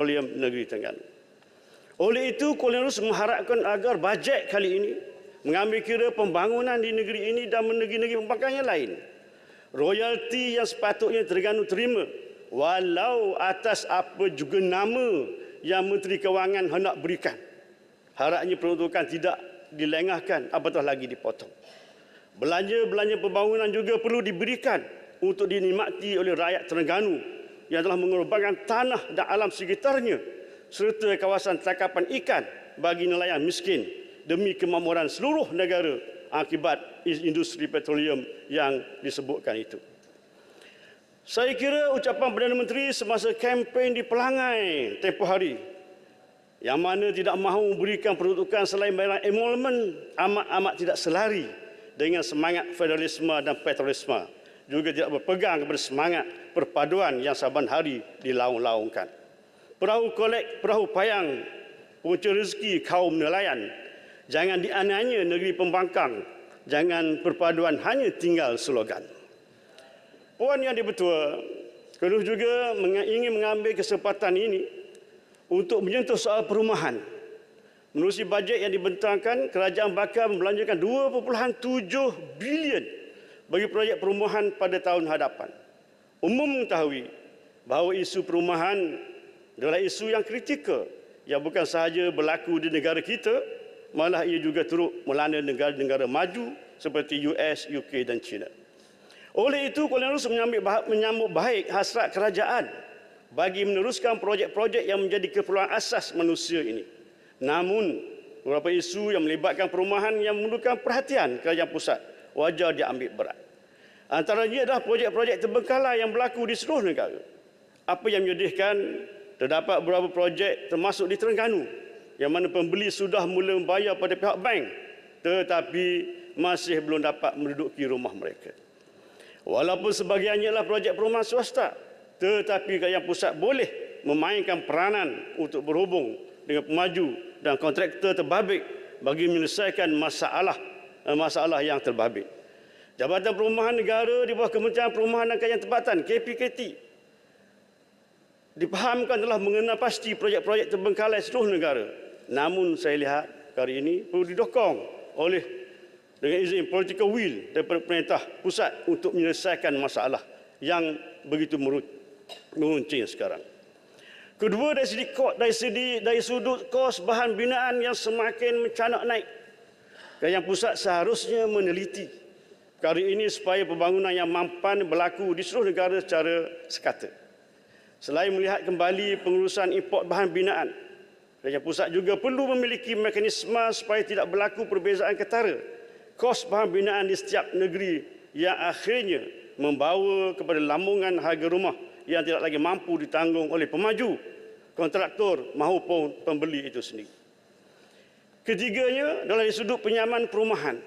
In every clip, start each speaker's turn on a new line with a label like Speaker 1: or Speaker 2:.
Speaker 1: Petroleum Negeri Terengganu. Oleh itu, Kuala Lumpur mengharapkan agar bajet kali ini mengambil kira pembangunan di negeri ini dan negeri-negeri pembangkang yang lain. Royalti yang sepatutnya Terengganu terima, walau atas apa juga nama yang Menteri Kewangan hendak berikan. Harapnya peruntukan tidak dilengahkan, apatah lagi dipotong. Belanja-belanja pembangunan juga perlu diberikan untuk dinikmati oleh rakyat Terengganu yang telah mengorbankan tanah dan alam sekitarnya serta kawasan tangkapan ikan bagi nelayan miskin demi kemakmuran seluruh negara akibat industri petroleum yang disebutkan itu. Saya kira ucapan Perdana Menteri semasa kempen di Pelangai tempoh hari yang mana tidak mahu memberikan peruntukan selain bayaran emolmen amat tidak selari dengan semangat federalisme dan petrolisme, juga tidak berpegang kepada semangat perpaduan yang saban hari dilaung-laungkan. Perahu kolek, perahu payang, punca rezeki kaum nelayan. Jangan dianiaya negeri pembangkang. Jangan perpaduan hanya tinggal slogan. Puan Yang di-Pertua, Keluh juga ingin mengambil kesempatan ini untuk menyentuh soal perumahan. Menerusi bajet yang dibentangkan, kerajaan bakal membelanjakan 2.7 bilion bagi projek perumahan pada tahun hadapan. Umum mengetahui bahawa isu perumahan adalah isu yang kritikal yang bukan sahaja berlaku di negara kita, malah ia juga turut melanda negara-negara maju seperti US, UK dan China. Oleh itu, Kuala Lumpur menyambut baik hasrat kerajaan bagi meneruskan projek-projek yang menjadi keperluan asas manusia ini. Namun, beberapa isu yang melibatkan perumahan yang memerlukan perhatian kerajaan pusat wajar diambil berat. Antaranya adalah projek-projek terbengkalai yang berlaku di seluruh negara. Apa yang menyedihkan, terdapat beberapa projek termasuk di Terengganu yang mana pembeli sudah mula membayar pada pihak bank tetapi masih belum dapat menduduki rumah mereka. Walaupun sebahagiannya adalah projek perumahan swasta, tetapi kerajaan pusat boleh memainkan peranan untuk berhubung dengan pemaju dan kontraktor terbabit bagi menyelesaikan masalah yang terbabit. Jabatan Perumahan Negara di bawah Kementerian Perumahan dan Kajian Tempatan KPKT dipahamkan telah mengenal pasti projek-projek terbengkalai seluruh negara. Namun saya lihat kali ini perlu didokong oleh dengan izin political will daripada pemerintah pusat untuk menyelesaikan masalah yang begitu meruncing sekarang. Kedua, dari sudut kos bahan binaan yang semakin mencanak naik, kerajaan pusat seharusnya meneliti perkara ini supaya pembangunan yang mampan berlaku di seluruh negara secara sekata. Selain melihat kembali pengurusan import bahan binaan, kerajaan pusat juga perlu memiliki mekanisme supaya tidak berlaku perbezaan ketara kos bahan binaan di setiap negeri yang akhirnya membawa kepada lambungan harga rumah yang tidak lagi mampu ditanggung oleh pemaju, kontraktor maupun pembeli itu sendiri. Ketiganya adalah dari sudut penyaman perumahan.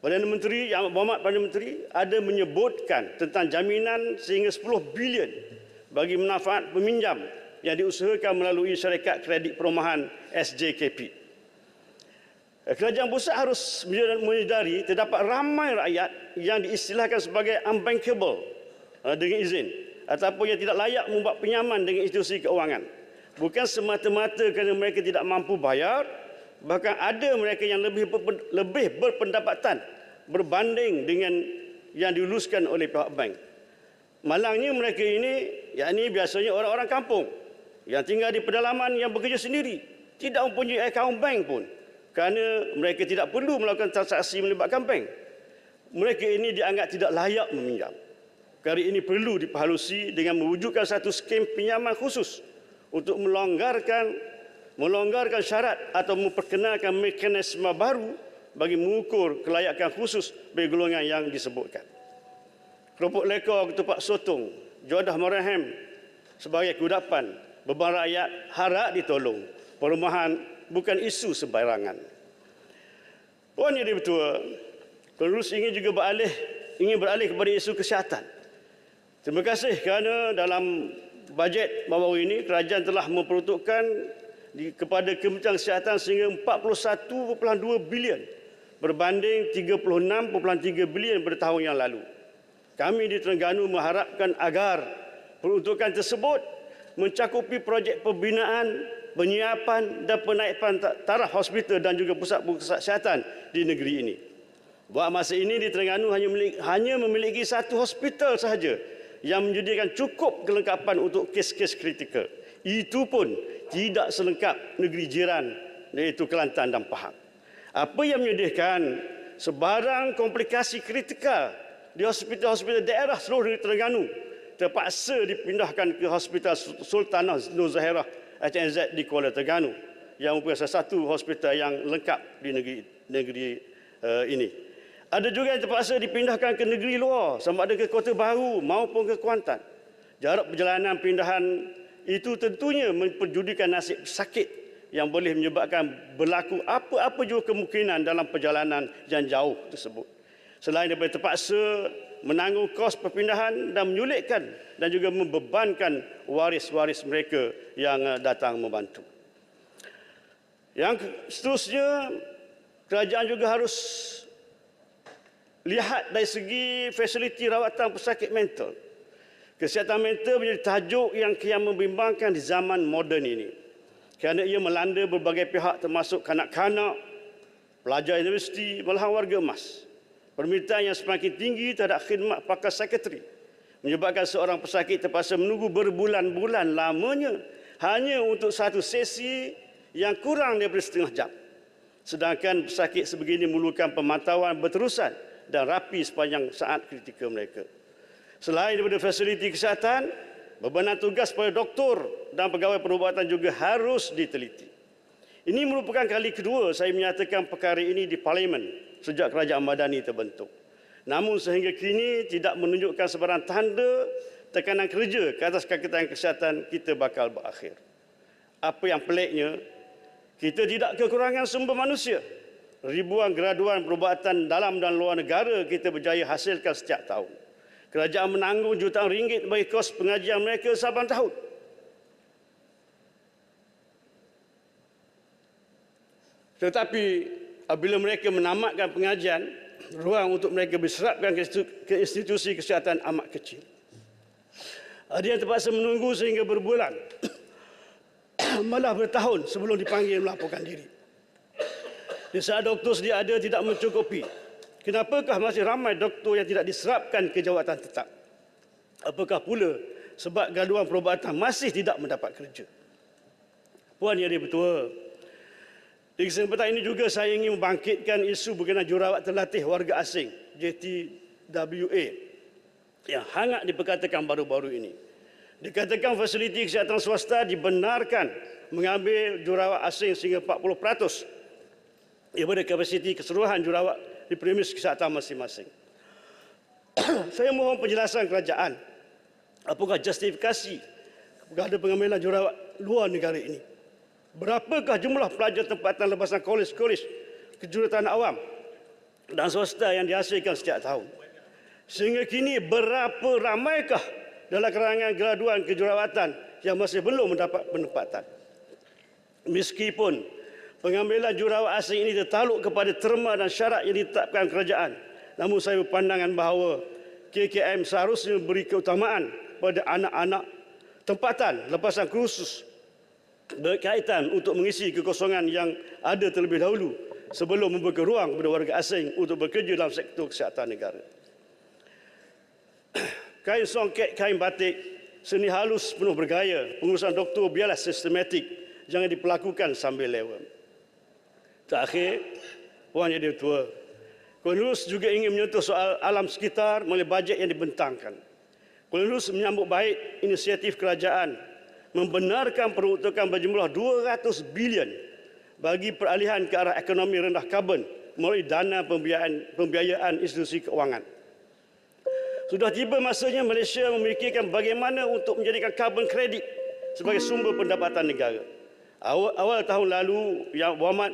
Speaker 1: Perdana Menteri, Yang Berhormat Perdana Menteri ada menyebutkan tentang jaminan sehingga 10 bilion bagi manfaat peminjam yang diusahakan melalui syarikat kredit perumahan SJKP. Kerajaan pusat harus menyedari terdapat ramai rakyat yang diistilahkan sebagai unbankable dengan izin ataupun yang tidak layak membuat pinjaman dengan institusi keuangan. Bukan semata-mata kerana mereka tidak mampu bayar, bahkan ada mereka yang lebih berpendapatan berbanding dengan yang diluluskan oleh pihak bank. Malangnya mereka ini, yakni biasanya orang-orang kampung yang tinggal di pedalaman yang bekerja sendiri, tidak mempunyai akaun bank pun kerana mereka tidak perlu melakukan transaksi melibatkan bank. Mereka ini dianggap tidak layak meminjam. Perkara ini perlu diperhalusi dengan mewujudkan satu skim pinjaman khusus untuk melonggarkan syarat atau memperkenalkan mekanisme baru bagi mengukur kelayakan khusus bagi golongan yang disebutkan. Keropok lekor, ketupat sotong, jodoh merahim sebagai kudapan, beban rakyat harap ditolong. Perumahan bukan isu sembarangan. Puan Yang di-Pertua, Kuala Lumpur ingin beralih kepada isu kesihatan. Terima kasih kerana dalam bajet baru ini kerajaan telah memperuntukkan kepada Kementerian Kesihatan sehingga 41.2 bilion berbanding 36.3 bilion pada tahun yang lalu. Kami di Terengganu mengharapkan agar peruntukan tersebut mencakupi projek pembinaan, penyiapan dan penaikan taraf hospital dan juga pusat kesihatan di negeri ini. Buat masa ini di Terengganu hanya memiliki satu hospital sahaja yang menyediakan cukup kelengkapan untuk kes-kes kritikal. Itu pun tidak selengkap negeri jiran iaitu Kelantan dan Pahang. Apa yang menyediakan sebarang komplikasi kritikal di hospital-hospital daerah seluruh negeri Terengganu terpaksa dipindahkan ke Hospital Sultanah Nur Zahirah HNZ di Kuala Terengganu yang merupakan salah satu hospital yang lengkap di negeri ini. Ada juga yang terpaksa dipindahkan ke negeri luar sama ada ke Kota Baru maupun ke Kuantan. Jarak perjalanan pindahan itu tentunya memperjudikan nasib sakit yang boleh menyebabkan berlaku apa-apa juga kemungkinan dalam perjalanan yang jauh tersebut. Selain daripada terpaksa menanggung kos perpindahan dan menyulitkan dan juga membebankan waris-waris mereka yang datang membantu. Yang seterusnya, kerajaan juga harus lihat dari segi fasiliti rawatan pesakit mental. Kesihatan mental menjadi tajuk yang kian membimbangkan di zaman moden ini. Kerana ia melanda berbagai pihak termasuk kanak-kanak, pelajar universiti, malahan warga emas. Permintaan yang semakin tinggi terhadap khidmat pakar psikiatri menyebabkan seorang pesakit terpaksa menunggu berbulan-bulan lamanya hanya untuk satu sesi yang kurang daripada setengah jam. Sedangkan pesakit sebegini memerlukan pemantauan berterusan dan rapi sepanjang saat kritikal mereka. Selain daripada fasiliti kesihatan, bebanan tugas pada doktor dan pegawai perubatan juga harus diteliti. Ini merupakan kali kedua saya menyatakan perkara ini di Parlimen sejak Kerajaan Madani terbentuk. Namun sehingga kini tidak menunjukkan sebarang tanda tekanan kerja ke atas Kementerian Kesihatan kita bakal berakhir. Apa yang peliknya, kita tidak kekurangan sumber manusia. Ribuan graduan perubatan dalam dan luar negara kita berjaya hasilkan setiap tahun. Kerajaan menanggung jutaan ringgit bagi kos pengajian mereka saban tahun. Tetapi apabila mereka menamatkan pengajian, ruang untuk mereka diserapkan ke institusi kesihatan amat kecil. Ada yang terpaksa menunggu sehingga berbulan, malah bertahun sebelum dipanggil melaporkan diri. Di saat doktor sedia ada tidak mencukupi, kenapakah masih ramai doktor yang tidak diserapkan ke jawatan tetap? Apakah pula sebab gaduhan perubatan masih tidak mendapat kerja? Puan Yang di-Pertua, di kesempatan ini juga saya ingin membangkitkan isu berkenaan jurawat terlatih warga asing JTWA yang hangat diperkatakan baru-baru ini. Dikatakan fasiliti kesihatan swasta dibenarkan mengambil jurawat asing sehingga 40% daripada kapasiti keseluruhan jurawat di premis kesihatan masing-masing. Saya mohon penjelasan kerajaan. Apakah justifikasi kepada pengambilan jurawat luar negara ini? Berapakah jumlah pelajar tempatan lepasan kolej-kolej kejuruteraan awam dan swasta yang dihasilkan setiap tahun? Sehingga kini berapa ramaikah dalam kalangan graduan kejurawatan yang masih belum mendapat penempatan? Meskipun pengambilan jurawat asing ini tertakluk kepada terma dan syarat yang ditetapkan kerajaan, namun saya berpandangan bahawa KKM seharusnya memberi keutamaan pada anak-anak tempatan lepasan kursus berkaitan untuk mengisi kekosongan yang ada terlebih dahulu sebelum membuka ruang kepada warga asing untuk bekerja dalam sektor kesihatan negara. Kain songket, kain batik, seni halus penuh bergaya, pengurusan doktor biarlah sistematik, jangan diperlakukan sambil lewat. Terakhir, Puan Yang di-Pertua, Kuala Lurus juga ingin menyentuh soal alam sekitar melalui bajet yang dibentangkan. Kuala Lurus menyambut baik inisiatif kerajaan membenarkan peruntukan berjumlah 200 bilion bagi peralihan ke arah ekonomi rendah karbon melalui dana pembiayaan institusi keuangan. Sudah tiba masanya Malaysia memikirkan bagaimana untuk menjadikan karbon kredit sebagai sumber pendapatan negara. Awal tahun lalu, Yang Berhormat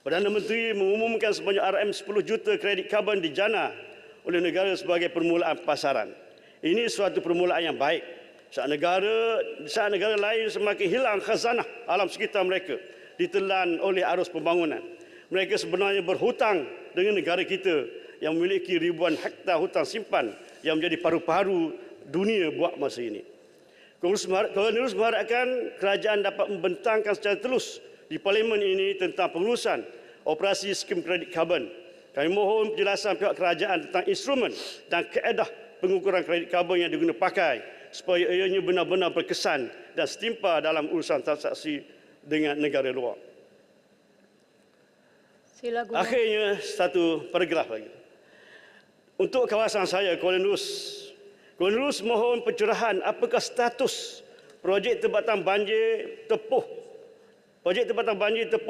Speaker 1: Perdana Menteri mengumumkan sebanyak RM10 juta kredit karbon dijana oleh negara sebagai permulaan pasaran. Ini suatu permulaan yang baik. Saat negara lain semakin hilang khazanah alam sekitar mereka ditelan oleh arus pembangunan. Mereka sebenarnya berhutang dengan negara kita yang memiliki ribuan hektar hutan simpan yang menjadi paru-paru dunia buat masa ini. Kolonialis mengharapkan kerajaan dapat membentangkan secara telus di Parlimen ini tentang pengurusan operasi skim kredit karbon. Kami mohon penjelasan pihak kerajaan tentang instrumen dan kaedah pengukuran kredit karbon yang digunakan pakai supaya ianya benar-benar berkesan dan setimpa dalam urusan transaksi dengan negara luar.
Speaker 2: Sila guna.
Speaker 1: Akhirnya satu paragraf lagi. Untuk kawasan saya, Kuala Nurus mohon pencerahan apakah status projek tempatan banjir Tepuh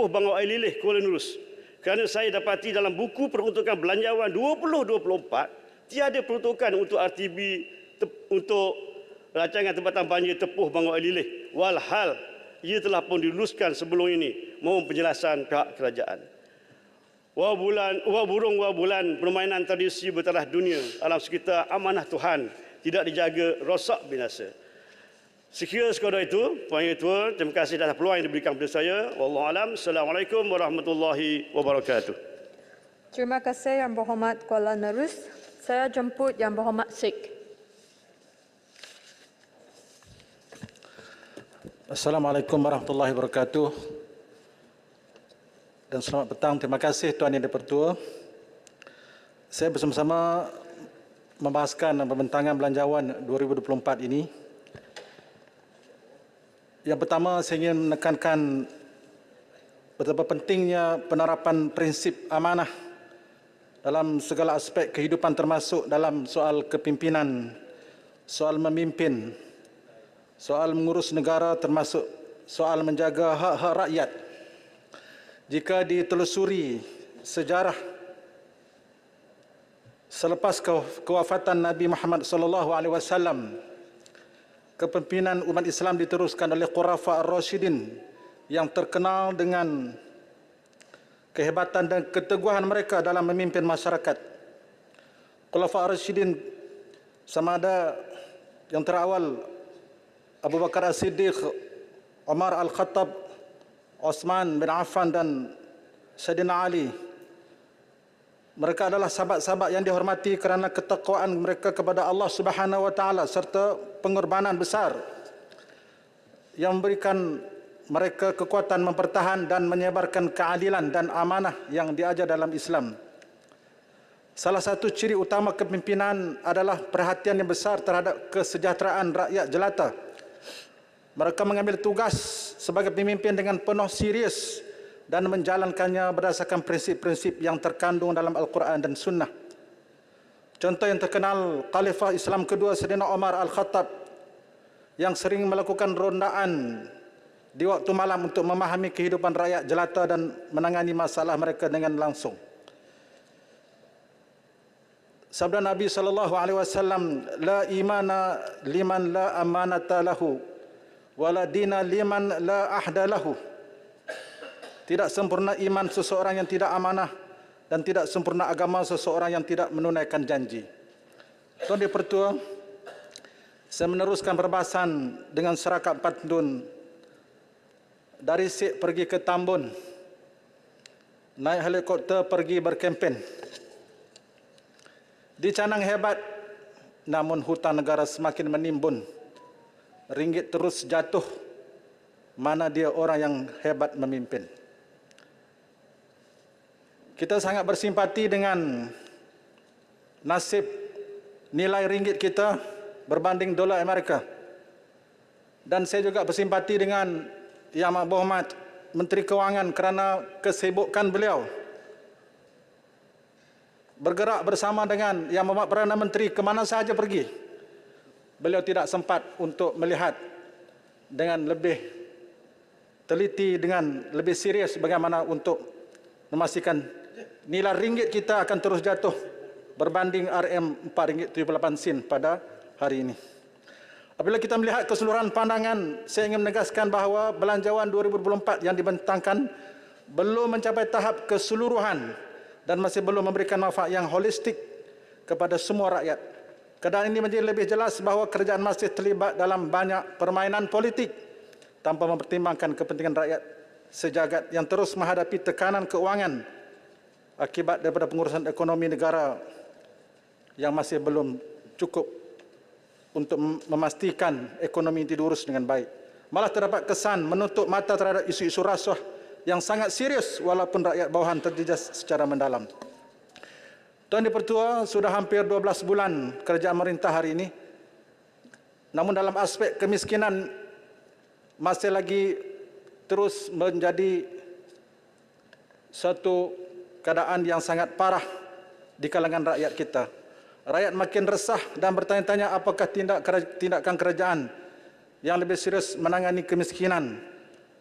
Speaker 1: Bangau Air Lilih Kuala Nurus. Kerana saya dapati dalam buku peruntukan belanjawan 2024 tiada peruntukan untuk RTB untuk rancangan tempatan banjir Tepuh Bangau Air Lilih. Walhal ia telah pun diluluskan sebelum ini. Mohon penjelasan pihak kerajaan. Wah burung permainan tradisi bertaraf dunia alam sekitar amanah Tuhan tidak dijaga rosak binasa. Sekiranya sekadar itu, Puan Ketua, terima kasih atas peluang yang diberikan kepada saya. Wallahualam. Assalamualaikum warahmatullahi wabarakatuh.
Speaker 2: Terima kasih Yang Berhormat Kuala Nerus. Saya jemput Yang Berhormat Sikh.
Speaker 3: Assalamualaikum warahmatullahi wabarakatuh. Dan selamat petang. Terima kasih Tuan Yang di-Pertua. Saya bersama-sama membahaskan pembentangan belanjawan 2024 ini. Yang pertama, saya ingin menekankan betapa pentingnya penerapan prinsip amanah dalam segala aspek kehidupan termasuk dalam soal kepimpinan, soal memimpin, soal mengurus negara termasuk soal menjaga hak-hak rakyat. Jika ditelusuri sejarah selepas kewafatan Nabi Muhammad SAW, kepimpinan umat Islam diteruskan oleh Khulafa Ar-Rasyidin yang terkenal dengan kehebatan dan keteguhan mereka dalam memimpin masyarakat. Khulafa Ar-Rasyidin sama ada yang terawal Abu Bakar As-Siddiq, Umar Al-Khattab, Osman bin Affan dan Sayyidina Ali. Mereka adalah sahabat-sahabat yang dihormati kerana ketakwaan mereka kepada Allah Subhanahu wa taala serta pengorbanan besar yang memberikan mereka kekuatan mempertahan dan menyebarkan keadilan dan amanah yang diajar dalam Islam. Salah satu ciri utama kepimpinan adalah perhatian yang besar terhadap kesejahteraan rakyat jelata. Mereka mengambil tugas sebagai pemimpin dengan penuh serius dan menjalankannya berdasarkan prinsip-prinsip yang terkandung dalam Al-Quran dan Sunnah. Contoh yang terkenal, Khalifah Islam kedua Sayyidina Umar Al-Khattab yang sering melakukan rondaan di waktu malam untuk memahami kehidupan rakyat jelata dan menangani masalah mereka dengan langsung. Sabda Nabi SAW, la imana liman la amanata lahu, wala dina liman la ahda lahu. Tidak sempurna iman seseorang yang tidak amanah dan tidak sempurna agama seseorang yang tidak menunaikan janji. Tuan di-Pertua, saya meneruskan perbahasan dengan serakat pantun dari Sikh pergi ke Tambun, naik helikopter pergi berkempen. Di Canang hebat, namun hutan negara semakin menimbun. Ringgit terus jatuh, mana dia orang yang hebat memimpin. Kita sangat bersimpati dengan nasib nilai ringgit kita berbanding dolar Amerika. Dan saya juga bersimpati dengan Yang Berhormat Menteri Kewangan kerana kesibukan beliau bergerak bersama dengan Yang Berhormat Perdana Menteri ke mana sahaja pergi. Beliau tidak sempat untuk melihat dengan lebih teliti, dengan lebih serius bagaimana untuk memastikan nilai ringgit kita akan terus jatuh berbanding RM RM4.78 pada hari ini. Apabila kita melihat keseluruhan pandangan, saya ingin menegaskan bahawa belanjawan 2024 yang dibentangkan belum mencapai tahap keseluruhan dan masih belum memberikan manfaat yang holistik kepada semua rakyat. Keadaan ini menjadi lebih jelas bahawa kerajaan masih terlibat dalam banyak permainan politik tanpa mempertimbangkan kepentingan rakyat sejagat yang terus menghadapi tekanan keuangan akibat daripada pengurusan ekonomi negara yang masih belum cukup untuk memastikan ekonomi diurus dengan baik. Malah terdapat kesan menutup mata terhadap isu-isu rasuah yang sangat serius walaupun rakyat bawahan terjejas secara mendalam. Tuan Dipertua, sudah hampir 12 bulan kerajaan pemerintah hari ini, namun dalam aspek kemiskinan masih lagi terus menjadi satu keadaan yang sangat parah di kalangan rakyat kita. Rakyat makin resah dan bertanya-tanya apakah tindakan kerajaan yang lebih serius menangani kemiskinan,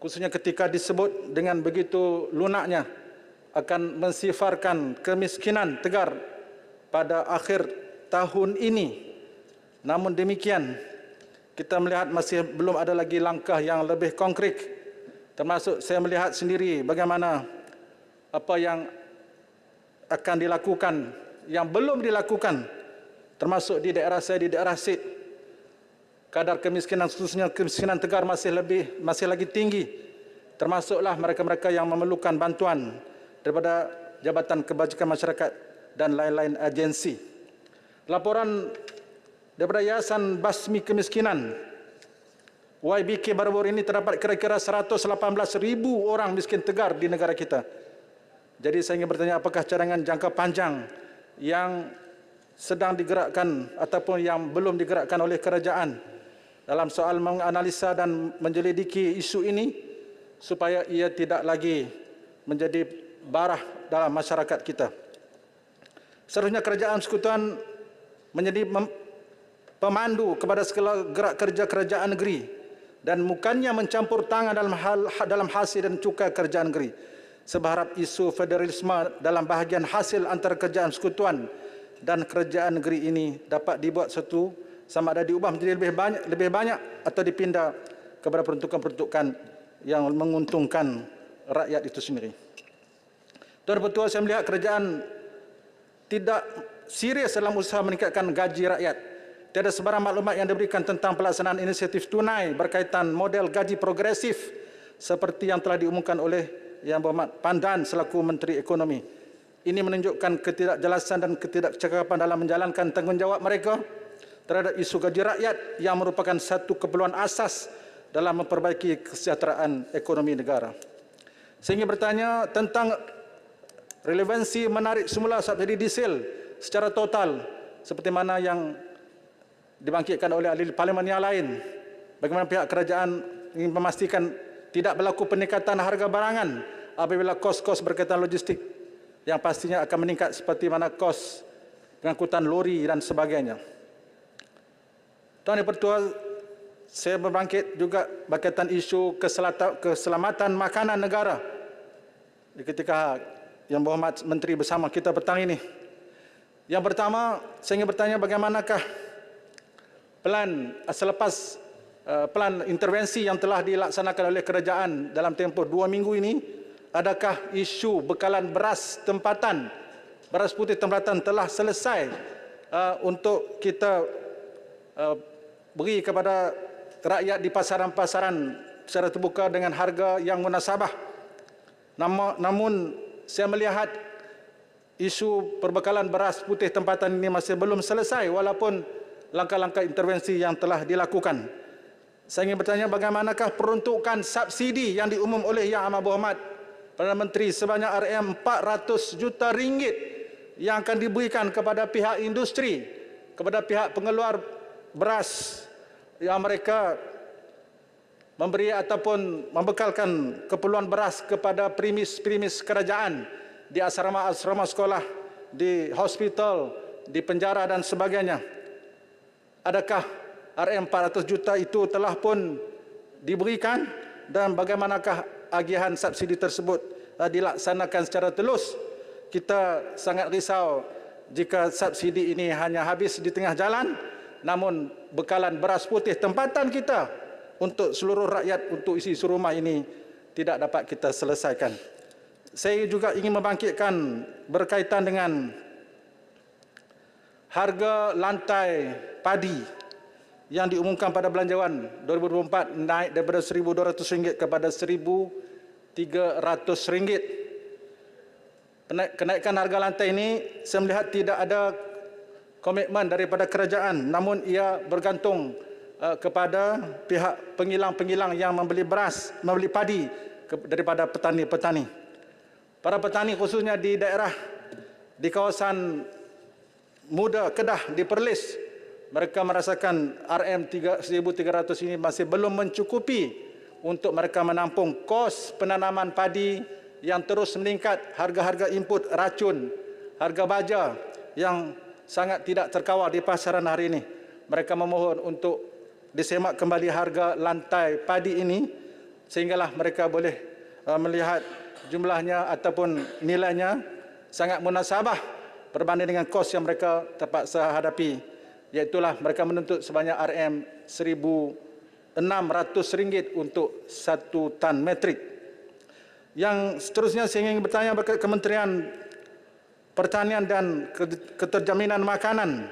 Speaker 3: khususnya ketika disebut dengan begitu lunaknya akan mensifarkan kemiskinan tegar pada akhir tahun ini. Namun demikian, kita melihat masih belum ada lagi langkah yang lebih konkret, termasuk saya melihat sendiri bagaimana apa yang akan dilakukan, yang belum dilakukan, termasuk di daerah saya, di daerah SID, kadar kemiskinan, khususnya kemiskinan tegar masih lagi tinggi, termasuklah mereka-mereka yang memerlukan bantuan daripada Jabatan Kebajikan Masyarakat dan lain-lain agensi. Laporan daripada Yayasan Basmi Kemiskinan YBK baru-baru ini terdapat kira-kira 118,000 orang miskin tegar di negara kita. Jadi saya ingin bertanya, apakah cadangan jangka panjang yang sedang digerakkan ataupun yang belum digerakkan oleh kerajaan dalam soal menganalisa dan menyelidiki isu ini supaya ia tidak lagi menjadi barah dalam masyarakat kita. Seharusnya kerajaan persekutuan menjadi pemandu kepada segala gerak kerja kerajaan negeri dan bukannya mencampur tangan dalam hasil dan cukai kerajaan negeri. Seberharap isu federalisme dalam bahagian hasil antara kerajaan persekutuan dan kerajaan negeri ini dapat dibuat satu, sama ada diubah menjadi lebih banyak atau dipindah kepada peruntukan-peruntukan yang menguntungkan rakyat itu sendiri. Tuan Pertua, saya melihat kerajaan tidak serius dalam usaha meningkatkan gaji rakyat. Tiada sebarang maklumat yang diberikan tentang pelaksanaan inisiatif tunai berkaitan model gaji progresif seperti yang telah diumumkan oleh Yang Berhormat Pandan selaku Menteri Ekonomi. Ini menunjukkan ketidakjelasan dan ketidakcakapan dalam menjalankan tanggungjawab mereka terhadap isu gaji rakyat yang merupakan satu keperluan asas dalam memperbaiki kesejahteraan ekonomi negara. Saya ingin bertanya tentang relevansi menarik semula subsidi diesel secara total seperti mana yang dibangkitkan oleh ahli parlimen yang lain. Bagaimana pihak kerajaan ingin memastikan tidak berlaku peningkatan harga barangan apabila kos-kos berkaitan logistik yang pastinya akan meningkat seperti mana kos pengangkutan lori dan sebagainya. Tuan Dipertua, saya berbangkit juga berkaitan isu keselamatan makanan negara ketika Yang Berhormat Menteri bersama kita petang ini. Yang pertama, saya ingin bertanya bagaimanakah plan intervensi yang telah dilaksanakan oleh kerajaan dalam tempoh 2 minggu ini. Adakah isu bekalan beras tempatan, beras putih tempatan telah selesai untuk kita beri kepada rakyat di pasaran-pasaran secara terbuka dengan harga yang munasabah. Namun saya melihat isu perbekalan beras putih tempatan ini masih belum selesai walaupun langkah-langkah intervensi yang telah dilakukan. Saya ingin bertanya bagaimanakah peruntukan subsidi yang diumum oleh Yang Amat Berhormat Perdana Menteri sebanyak RM400 juta yang akan diberikan kepada pihak industri, kepada pihak pengeluar beras yang mereka memberi ataupun membekalkan keperluan beras kepada primis-primis kerajaan di asrama-asrama sekolah, di hospital, di penjara dan sebagainya. Adakah RM400 juta itu telah pun diberikan dan bagaimanakah agihan subsidi tersebut dilaksanakan secara telus? Kita sangat risau jika subsidi ini hanya habis di tengah jalan, namun bekalan beras putih tempatan kita untuk seluruh rakyat untuk isi rumah ini tidak dapat kita selesaikan. Saya juga ingin membangkitkan berkaitan dengan harga lantai padi yang diumumkan pada Belanjawan 2024 naik daripada RM1,200 kepada RM1,300. Kenaikan harga lantai ini saya melihat tidak ada komitmen daripada kerajaan, namun ia bergantung kepada pihak pengilang-pengilang yang membeli beras, membeli padi daripada petani-petani. Para petani khususnya di daerah di kawasan muda Kedah di Perlis, mereka merasakan RM1,300 ini masih belum mencukupi untuk mereka menampung kos penanaman padi yang terus meningkat, harga-harga input racun, harga baja yang sangat tidak terkawal di pasaran hari ini. Mereka memohon untuk disemak kembali harga lantai padi ini sehinggalah mereka boleh melihat jumlahnya ataupun nilainya sangat munasabah berbanding dengan kos yang mereka terpaksa hadapi. Iaitulah mereka menuntut sebanyak RM1,600 untuk 1 tan metrik. Yang seterusnya saya ingin bertanya kepada Kementerian Pertanian dan Keterjaminan Makanan.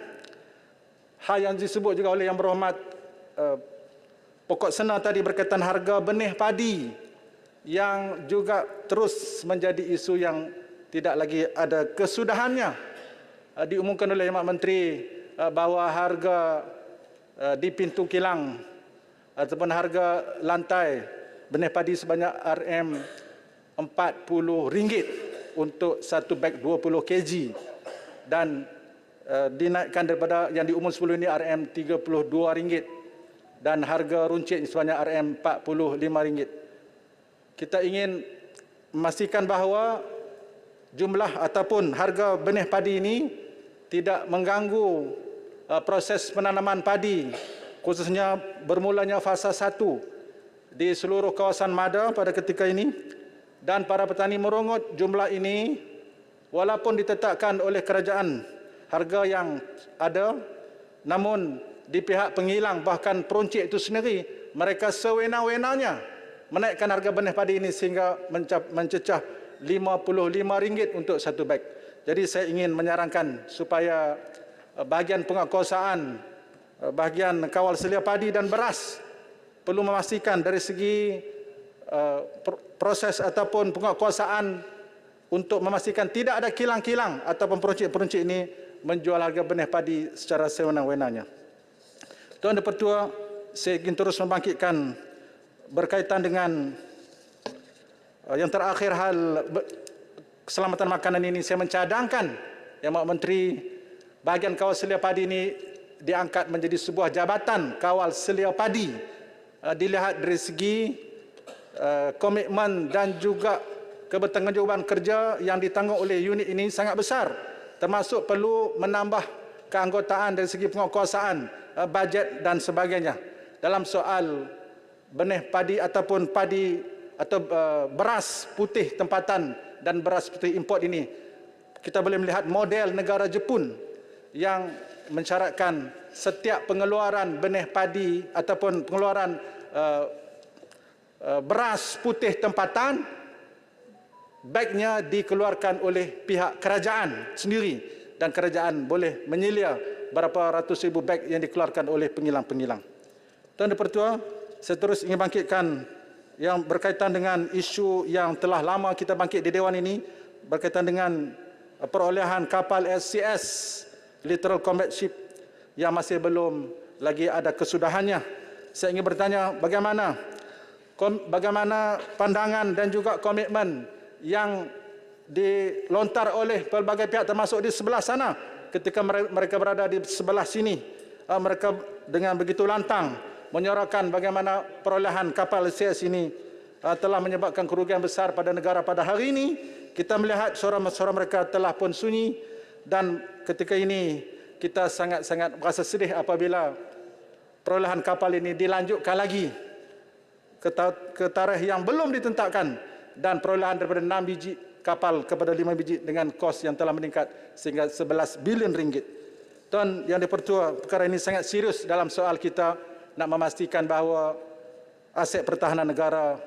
Speaker 3: Hal yang disebut juga oleh Yang Berhormat Pokok Sena tadi berkaitan harga benih padi yang juga terus menjadi isu yang tidak lagi ada kesudahannya. Diumumkan oleh Yang Menteri bahawa harga di pintu kilang ataupun harga lantai benih padi sebanyak RM40 untuk satu beg 20 kg dan dinaikkan daripada yang diumum sebelum ini RM32 dan harga runcit sebanyak RM45. Kita ingin memastikan bahawa jumlah ataupun harga benih padi ini tidak mengganggu proses penanaman padi, khususnya bermulanya fasa 1 di seluruh kawasan Mada pada ketika ini. Dan para petani merungut jumlah ini walaupun ditetapkan oleh kerajaan harga yang ada, namun di pihak pengilang bahkan peruncit itu sendiri mereka sewenang-wenangnya menaikkan harga benih padi ini sehingga mencecah RM55 untuk satu beg. Jadi saya ingin menyarankan supaya bahagian penguatkuasaan, bahagian kawal selia padi dan beras perlu memastikan dari segi proses ataupun penguatkuasaan untuk memastikan tidak ada kilang-kilang ataupun peruncit-peruncit ini menjual harga benih padi secara sewenang-wenangnya. Tuan Dipertua, saya ingin terus membangkitkan berkaitan dengan yang terakhir hal keselamatan makanan ini. Saya mencadangkan Yang Maha Menteri bahagian kawal selia padi ini diangkat menjadi sebuah jabatan kawal selia padi. Dilihat dari segi komitmen dan juga kebertanggungjawaban kerja yang ditanggung oleh unit ini sangat besar, termasuk perlu menambah keanggotaan dari segi penguatkuasaan, bajet dan sebagainya. Dalam soal benih padi ataupun padi atau beras putih tempatan dan beras putih import ini, kita boleh melihat model negara Jepun yang mensyaratkan setiap pengeluaran benih padi ataupun pengeluaran beras putih tempatan, bagnya dikeluarkan oleh pihak kerajaan sendiri dan kerajaan boleh menyelia berapa ratus ribu beg yang dikeluarkan oleh pengilang-pengilang. Tuan Dipertua, saya terus ingin bangkitkan yang berkaitan dengan isu yang telah lama kita bangkit di Dewan ini berkaitan dengan perolehan kapal SCS Littoral Combat Ship yang masih belum lagi ada kesudahannya. Saya ingin bertanya bagaimana pandangan dan juga komitmen yang dilontar oleh pelbagai pihak termasuk di sebelah sana ketika mereka berada di sebelah sini. Mereka dengan begitu lantang menyorakan bagaimana perolehan kapal SCS ini telah menyebabkan kerugian besar pada negara pada hari ini. Kita melihat suara-suara mereka telah pun sunyi dan ketika ini kita sangat-sangat merasa sedih apabila perolehan kapal ini dilanjutkan lagi ke tarikh yang belum ditetapkan dan perolehan daripada 6 biji kapal kepada 5 biji dengan kos yang telah meningkat sehingga 11 bilion ringgit. Tuan Yang Dipertua, perkara ini sangat serius dalam soal kita nak memastikan bahawa aset pertahanan negara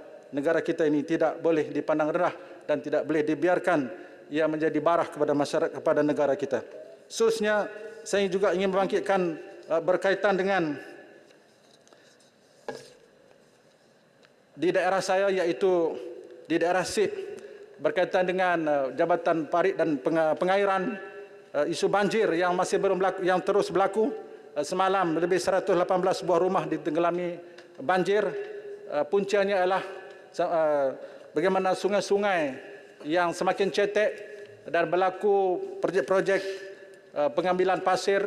Speaker 3: kita ini tidak boleh dipandang rendah dan tidak boleh dibiarkan ia menjadi barah kepada masyarakat, kepada negara kita. Khususnya saya juga ingin membangkitkan berkaitan dengan di daerah saya, iaitu di daerah SIP, berkaitan dengan Jabatan Parit dan Pengairan. isu banjir yang masih belum berlaku, yang terus berlaku. Semalam lebih 118 buah rumah ditenggelami banjir. Puncanya adalah bagaimana sungai-sungai yang semakin cetek dan berlaku projek-projek pengambilan pasir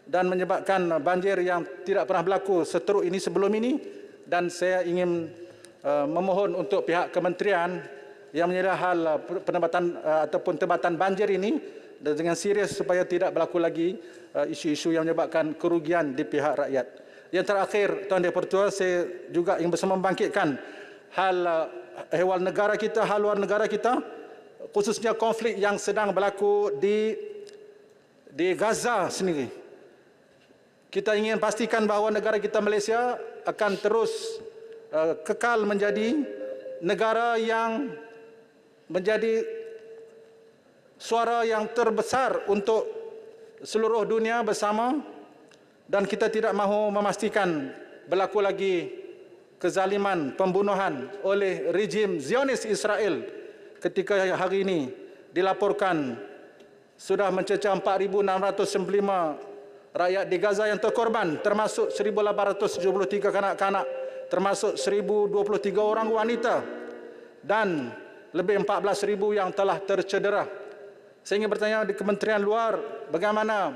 Speaker 3: dan menyebabkan banjir yang tidak pernah berlaku seteruk ini sebelum ini. Dan saya ingin memohon untuk pihak kementerian yang menyerah hal penempatan ataupun tempatan banjir ini dengan serius supaya tidak berlaku lagi isu-isu yang menyebabkan kerugian di pihak rakyat. Yang terakhir, Tuan Yang Pertua, saya juga ingin bersama membangkitkan hal ehwal negara kita, hal luar negara kita, khususnya konflik yang sedang berlaku di Gaza sendiri. Kita ingin pastikan bahawa negara kita Malaysia akan terus kekal menjadi negara yang menjadi suara yang terbesar untuk seluruh dunia bersama, dan kita tidak mahu memastikan berlaku lagi kezaliman, pembunuhan oleh rejim Zionis Israel ketika hari ini dilaporkan sudah mencecah 4,695 rakyat di Gaza yang terkorban, termasuk 1,873 kanak-kanak, termasuk 1,023 orang wanita dan lebih 14,000 yang telah tercedera. Saya ingin bertanya di Kementerian Luar, bagaimana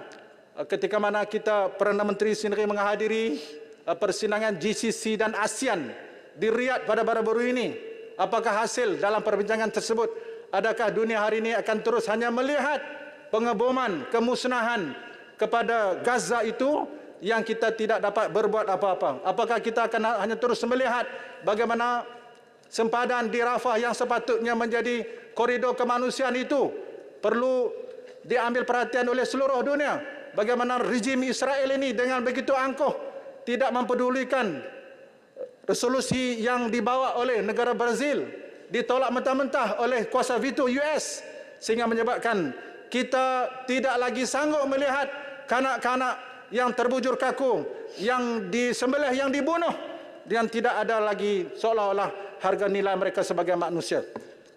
Speaker 3: ketika mana kita Perdana Menteri sendiri menghadiri persidangan GCC dan ASEAN di Riyadh pada baru-baru ini, apakah hasil dalam perbincangan tersebut? Adakah dunia hari ini akan terus hanya melihat pengeboman, kemusnahan kepada Gaza itu yang kita tidak dapat berbuat apa-apa? Apakah kita akan hanya terus melihat bagaimana sempadan di Rafah yang sepatutnya menjadi koridor kemanusiaan itu perlu diambil perhatian oleh seluruh dunia? Bagaimana rejim Israel ini dengan begitu angkuh tidak mempedulikan resolusi yang dibawa oleh negara Brazil, ditolak mentah-mentah oleh kuasa veto US, sehingga menyebabkan kita tidak lagi sanggup melihat kanak-kanak yang terbujur kaku, yang disembelih, yang dibunuh, dan tidak ada lagi seolah-olah harga nilai mereka sebagai manusia.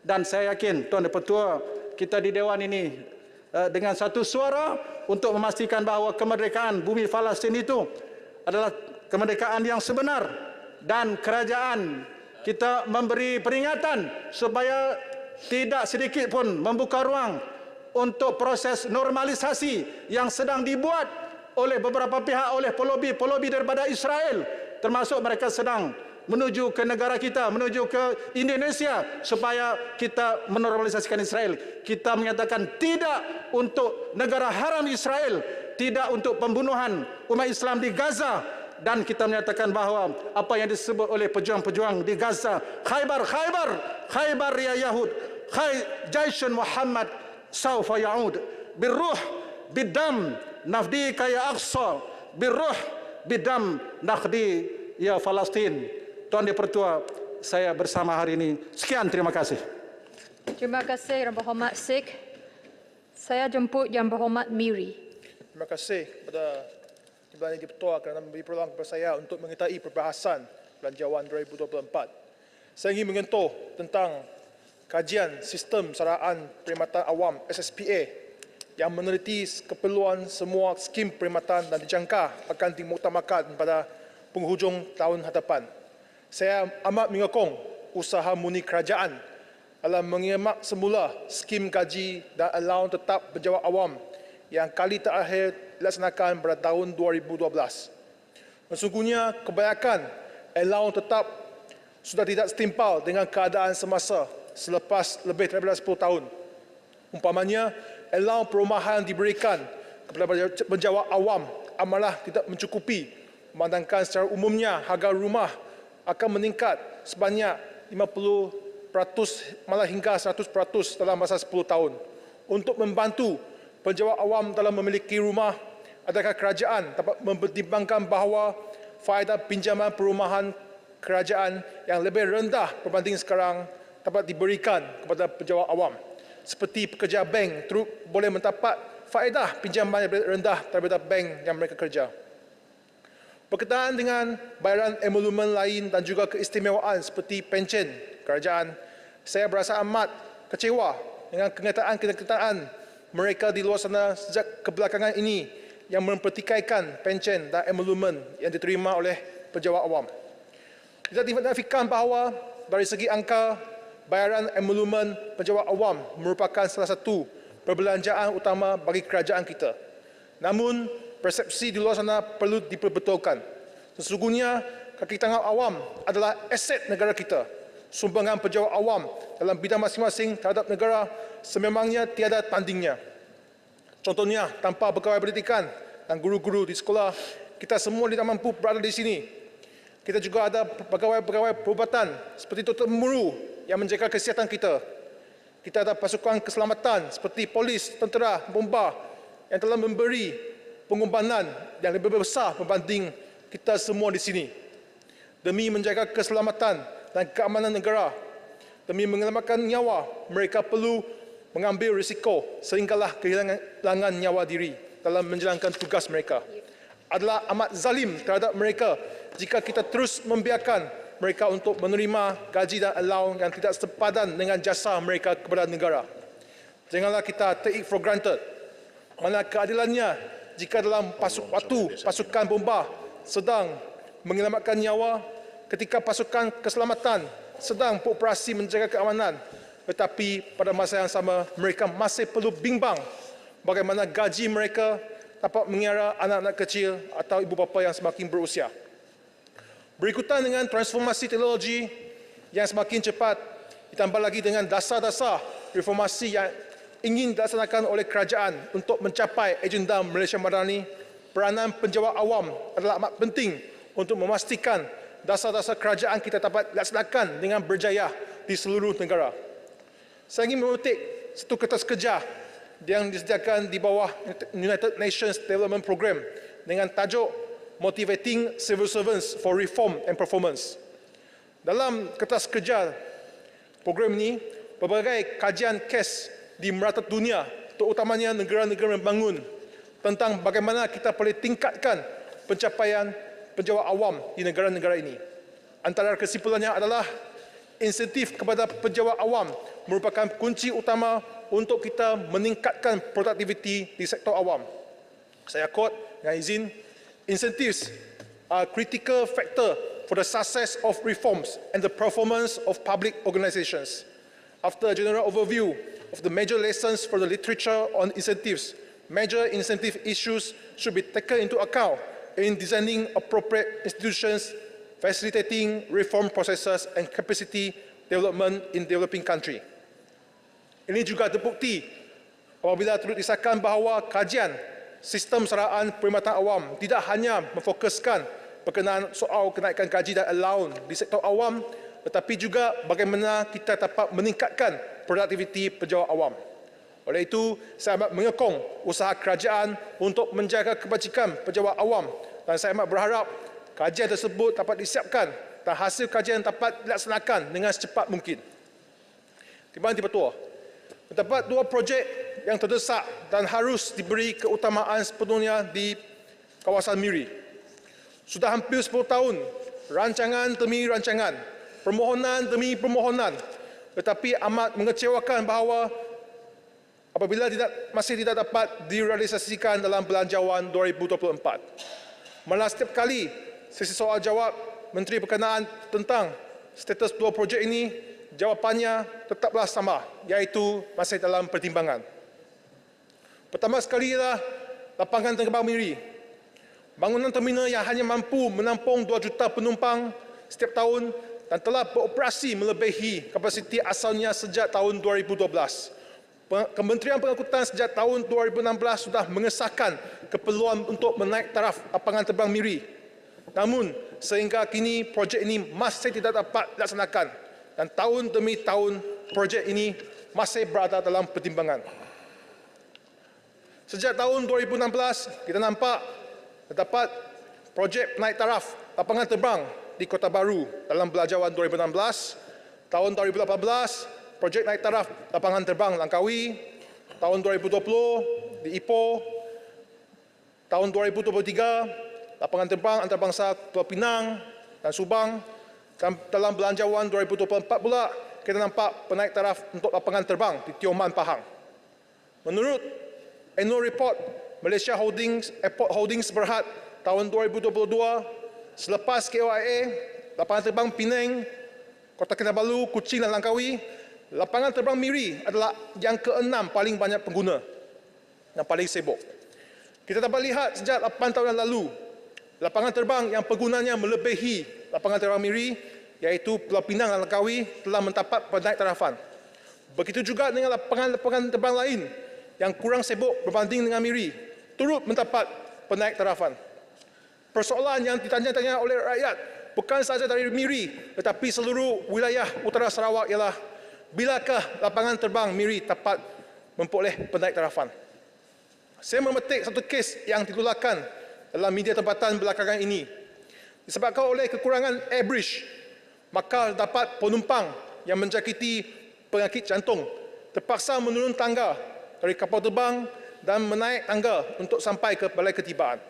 Speaker 3: Dan saya yakin Tuan Ketua, kita di Dewan ini dengan satu suara untuk memastikan bahawa kemerdekaan bumi Palestin itu adalah kemerdekaan yang sebenar, dan kerajaan kita memberi peringatan supaya tidak sedikit pun membuka ruang untuk proses normalisasi yang sedang dibuat oleh beberapa pihak, oleh pelobi daripada Israel, termasuk mereka sedang menuju ke negara kita, menuju ke Indonesia supaya kita menormalisasikan Israel. Kita menyatakan tidak untuk negara haram Israel, tidak untuk pembunuhan umat Islam di Gaza, dan kita menyatakan bahawa apa yang disebut oleh pejuang-pejuang di Gaza, Khaybar ya Yahud, Jaisun Muhammad saufa ya'ud, birruh bidam nafdika ya Aqsa, birruh bidam nakhdi ya Palestin. Tuan Yang Pertua, saya bersama hari ini. Sekian, terima kasih.
Speaker 2: Terima kasih Yang Berhormat Sikh. Saya jemput Yang Berhormat Miri.
Speaker 4: Terima kasih kepada Timbalan Yang Ketua kerana memberi peluang kepada saya untuk mengikuti perbahasan Belanjawan 2024. Saya ingin menyentuh tentang kajian sistem saraan perkhidmatan awam SSPA yang meneliti keperluan semua skim perkhidmatan dan dijangka akan dimuktamadkan pada penghujung tahun hadapan. Saya amat menyokong usaha murni kerajaan dalam mengemak semula skim gaji dan allowance tetap pejabat awam yang kali terakhir dilaksanakan pada tahun 2012. Sesungguhnya kebanyakan allowance tetap sudah tidak setimpal dengan keadaan semasa selepas lebih daripada 10 tahun. Umpamanya, allowance perumahan diberikan kepada pejabat awam amalah tidak mencukupi, memandangkan secara umumnya harga rumah akan meningkat sebanyak 50%, malah hingga 100% dalam masa 10 tahun. Untuk membantu pejabat awam dalam memiliki rumah, adakah kerajaan dapat mempertimbangkan bahawa faedah pinjaman perumahan kerajaan yang lebih rendah berbanding sekarang dapat diberikan kepada pejabat awam, seperti pekerja bank turut boleh mendapat faedah pinjaman yang lebih rendah daripada bank yang mereka kerja. Berkaitan dengan bayaran emolumen lain dan juga keistimewaan seperti pencen kerajaan, saya berasa amat kecewa dengan kenyataan mereka di luar sana sejak kebelakangan ini yang mempertikaikan pencen dan emolumen yang diterima oleh pejabat awam. Kita dinafikan bahawa dari segi angka, bayaran emolumen pejabat awam merupakan salah satu perbelanjaan utama bagi kerajaan kita. Namun, persepsi di luar sana perlu diperbetulkan. Sesungguhnya, kaki tangan awam adalah aset negara kita. Sumbangan pejabat awam dalam bidang masing-masing terhadap negara sememangnya tiada tandingnya. Contohnya, tanpa pegawai pendidikan dan guru-guru di sekolah, kita semua tidak mampu berada di sini. Kita juga ada pegawai-pegawai perubatan seperti Dr. Muru yang menjaga kesihatan kita. Kita ada pasukan keselamatan seperti polis, tentera, bomba yang telah memberi pengorbanan yang lebih besar berbanding kita semua di sini. Demi menjaga keselamatan dan keamanan negara, demi menyelamatkan nyawa, mereka perlu mengambil risiko sehinggalah kehilangan nyawa diri dalam menjalankan tugas mereka. Adalah amat zalim terhadap mereka jika kita terus membiarkan mereka untuk menerima gaji dan allowance yang tidak sepadan dengan jasa mereka kepada negara. Janganlah kita take it for granted. Mana keadilannya jika dalam pasukan bomba sedang menyelamatkan nyawa, ketika pasukan keselamatan sedang beroperasi menjaga keamanan, tetapi pada masa yang sama mereka masih perlu bimbang bagaimana gaji mereka dapat mengira anak-anak kecil atau ibu bapa yang semakin berusia. Berikutan dengan transformasi teknologi yang semakin cepat, ditambah lagi dengan dasar-dasar reformasi yang ingin dilaksanakan oleh kerajaan untuk mencapai agenda Malaysia Madani, peranan penjawat awam adalah amat penting untuk memastikan dasar-dasar kerajaan kita dapat dilaksanakan dengan berjaya di seluruh negara. Saya ingin mengutip satu kertas kerja yang disediakan di bawah United Nations Development Programme dengan tajuk Motivating Civil Servants for Reform and Performance. Dalam kertas kerja program ini, berbagai kajian kes di merata dunia, terutamanya negara-negara membangun, tentang bagaimana kita boleh tingkatkan pencapaian pejabat awam di negara-negara ini. Antara kesimpulannya adalah insentif kepada pejabat awam merupakan kunci utama untuk kita meningkatkan produktiviti di sektor awam. Saya quote dengan izin, incentives are critical factor for the success of reforms and the performance of public organizations. After a general overview of the major lessons from the literature on incentives, major incentive issues should be taken into account in designing appropriate institutions, facilitating reform processes and capacity development in developing country. Ini juga terbukti apabila turut disahkan bahawa kajian sistem saraan perkhidmatan awam tidak hanya memfokuskan berkenaan soal kenaikan gaji dan allowance di sektor awam, tetapi juga bagaimana kita dapat meningkatkan produktiviti pejabat awam. Oleh itu, saya amat menyokong usaha kerajaan untuk menjaga kebajikan pejabat awam dan saya amat berharap kajian tersebut dapat disiapkan dan hasil kajian dapat dilaksanakan dengan secepat mungkin. Terima kasih, Ketua. Terdapat dua projek yang terdesak dan harus diberi keutamaan sepenuhnya di kawasan Miri. Sudah hampir 10 tahun, rancangan demi rancangan, permohonan demi permohonan, tetapi amat mengecewakan bahawa apabila masih tidak dapat direalisasikan dalam Belanjawan 2024. Malah setiap kali sesi soal jawab Menteri Berkenaan tentang status dua projek ini, jawapannya tetaplah sama, iaitu masih dalam pertimbangan. Pertama sekali ialah lapangan terbang Miri. Bangunan terminal yang hanya mampu menampung 2 juta penumpang setiap tahun dan telah beroperasi melebihi kapasiti asalnya sejak tahun 2012. Kementerian Pengangkutan sejak tahun 2016 sudah mengesahkan keperluan untuk menaik taraf lapangan terbang Miri. Namun, sehingga kini projek ini masih tidak dapat dilaksanakan dan tahun demi tahun projek ini masih berada dalam pertimbangan. Sejak tahun 2016, kita nampak terdapat projek naik taraf lapangan terbang di Kota Baru dalam Belanjawan 2016. Tahun 2018, projek naik taraf lapangan terbang Langkawi. Tahun 2020 di Ipoh. Tahun 2023, lapangan terbang antarabangsa Pulau Pinang dan Subang. Dan dalam Belanjawan 2024 pula, kita nampak penaik taraf untuk lapangan terbang di Tioman, Pahang. Menurut Annual Report Malaysia Airport Holdings Berhad tahun 2022, selepas KOIA, lapangan terbang Penang, Kota Kinabalu, Kuching dan Langkawi, lapangan terbang Miri adalah yang ke-6 paling banyak pengguna yang paling sibuk. Kita dapat lihat sejak 8 tahun yang lalu, lapangan terbang yang penggunanya melebihi lapangan terbang Miri, iaitu Pulau Pinang dan Langkawi, telah mendapat penaik tarafan. Begitu juga dengan lapangan terbang lain yang kurang sibuk berbanding dengan Miri, turut mendapat penaik tarafan. Persoalan yang ditanya-tanya oleh rakyat bukan sahaja dari Miri, tetapi seluruh wilayah utara Sarawak ialah bilakah lapangan terbang Miri dapat memperoleh penaik tarafan. Saya memetik satu kes yang ditolakkan dalam media tempatan belakangan ini. Disebabkan oleh kekurangan air bridge, maka dapat penumpang yang menjangkiti penyakit jantung terpaksa menurun tangga dari kapal terbang dan menaik tangga untuk sampai ke balai ketibaan.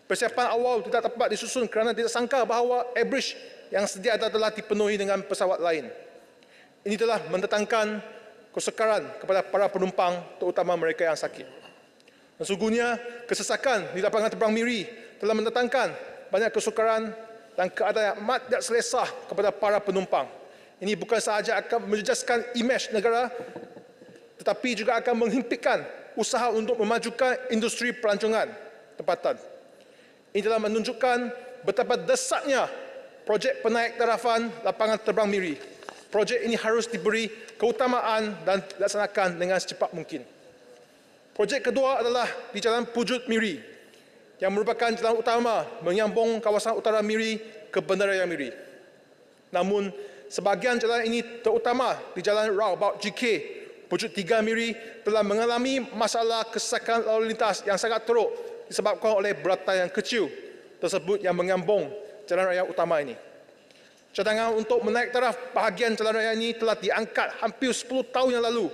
Speaker 4: Persiapan awal tidak dapat disusun kerana tidak sangka bahawa air bridge yang sedia ada telah dipenuhi dengan pesawat lain. Ini telah mendatangkan kesukaran kepada para penumpang, terutama mereka yang sakit. Sesungguhnya, kesesakan di lapangan terbang Miri telah mendatangkan banyak kesukaran dan keadaan yang amat tidak selesa kepada para penumpang. Ini bukan sahaja akan menjejaskan imej negara, tetapi juga akan menghimpikan usaha untuk memajukan industri pelancongan tempatan. Ini telah menunjukkan betapa desaknya projek penaik tarafan lapangan terbang Miri. Projek ini harus diberi keutamaan dan dilaksanakan dengan secepat mungkin. Projek kedua adalah di Jalan Pujut Miri, yang merupakan jalan utama menyambung kawasan utara Miri ke Bandaraya Miri. Namun, sebahagian jalan ini, terutama di Jalan Roundabout GK, Pujut 3 Miri, telah mengalami masalah kesesakan lalu lintas yang sangat teruk disebabkan oleh beratan yang kecil tersebut yang menyambung jalan raya utama ini. Cadangan untuk menaik taraf bahagian jalan raya ini telah diangkat hampir 10 tahun yang lalu.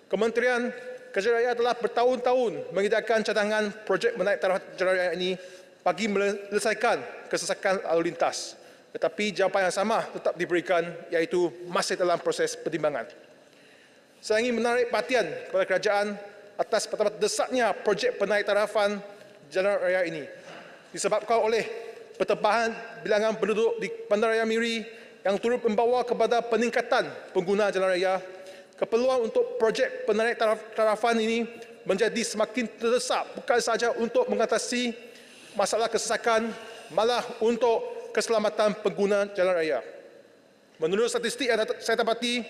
Speaker 4: Kementerian Kerja Raya telah bertahun-tahun mengedarkan cadangan projek menaik taraf jalan raya ini bagi menyelesaikan kesesakan lalu lintas. Tetapi jawapan yang sama tetap diberikan, iaitu masih dalam proses pertimbangan. Saya ingin menarik perhatian kepada kerajaan atas betapa desaknya projek penaik tarafan jalan raya ini. Disebabkan oleh pertambahan bilangan penduduk di Bandaraya Miri yang turut membawa kepada peningkatan pengguna jalan raya, keperluan untuk projek penaik tarafan ini menjadi semakin terdesak, bukan sahaja untuk mengatasi masalah kesesakan, malah untuk keselamatan pengguna jalan raya. Menurut statistik yang saya dapati,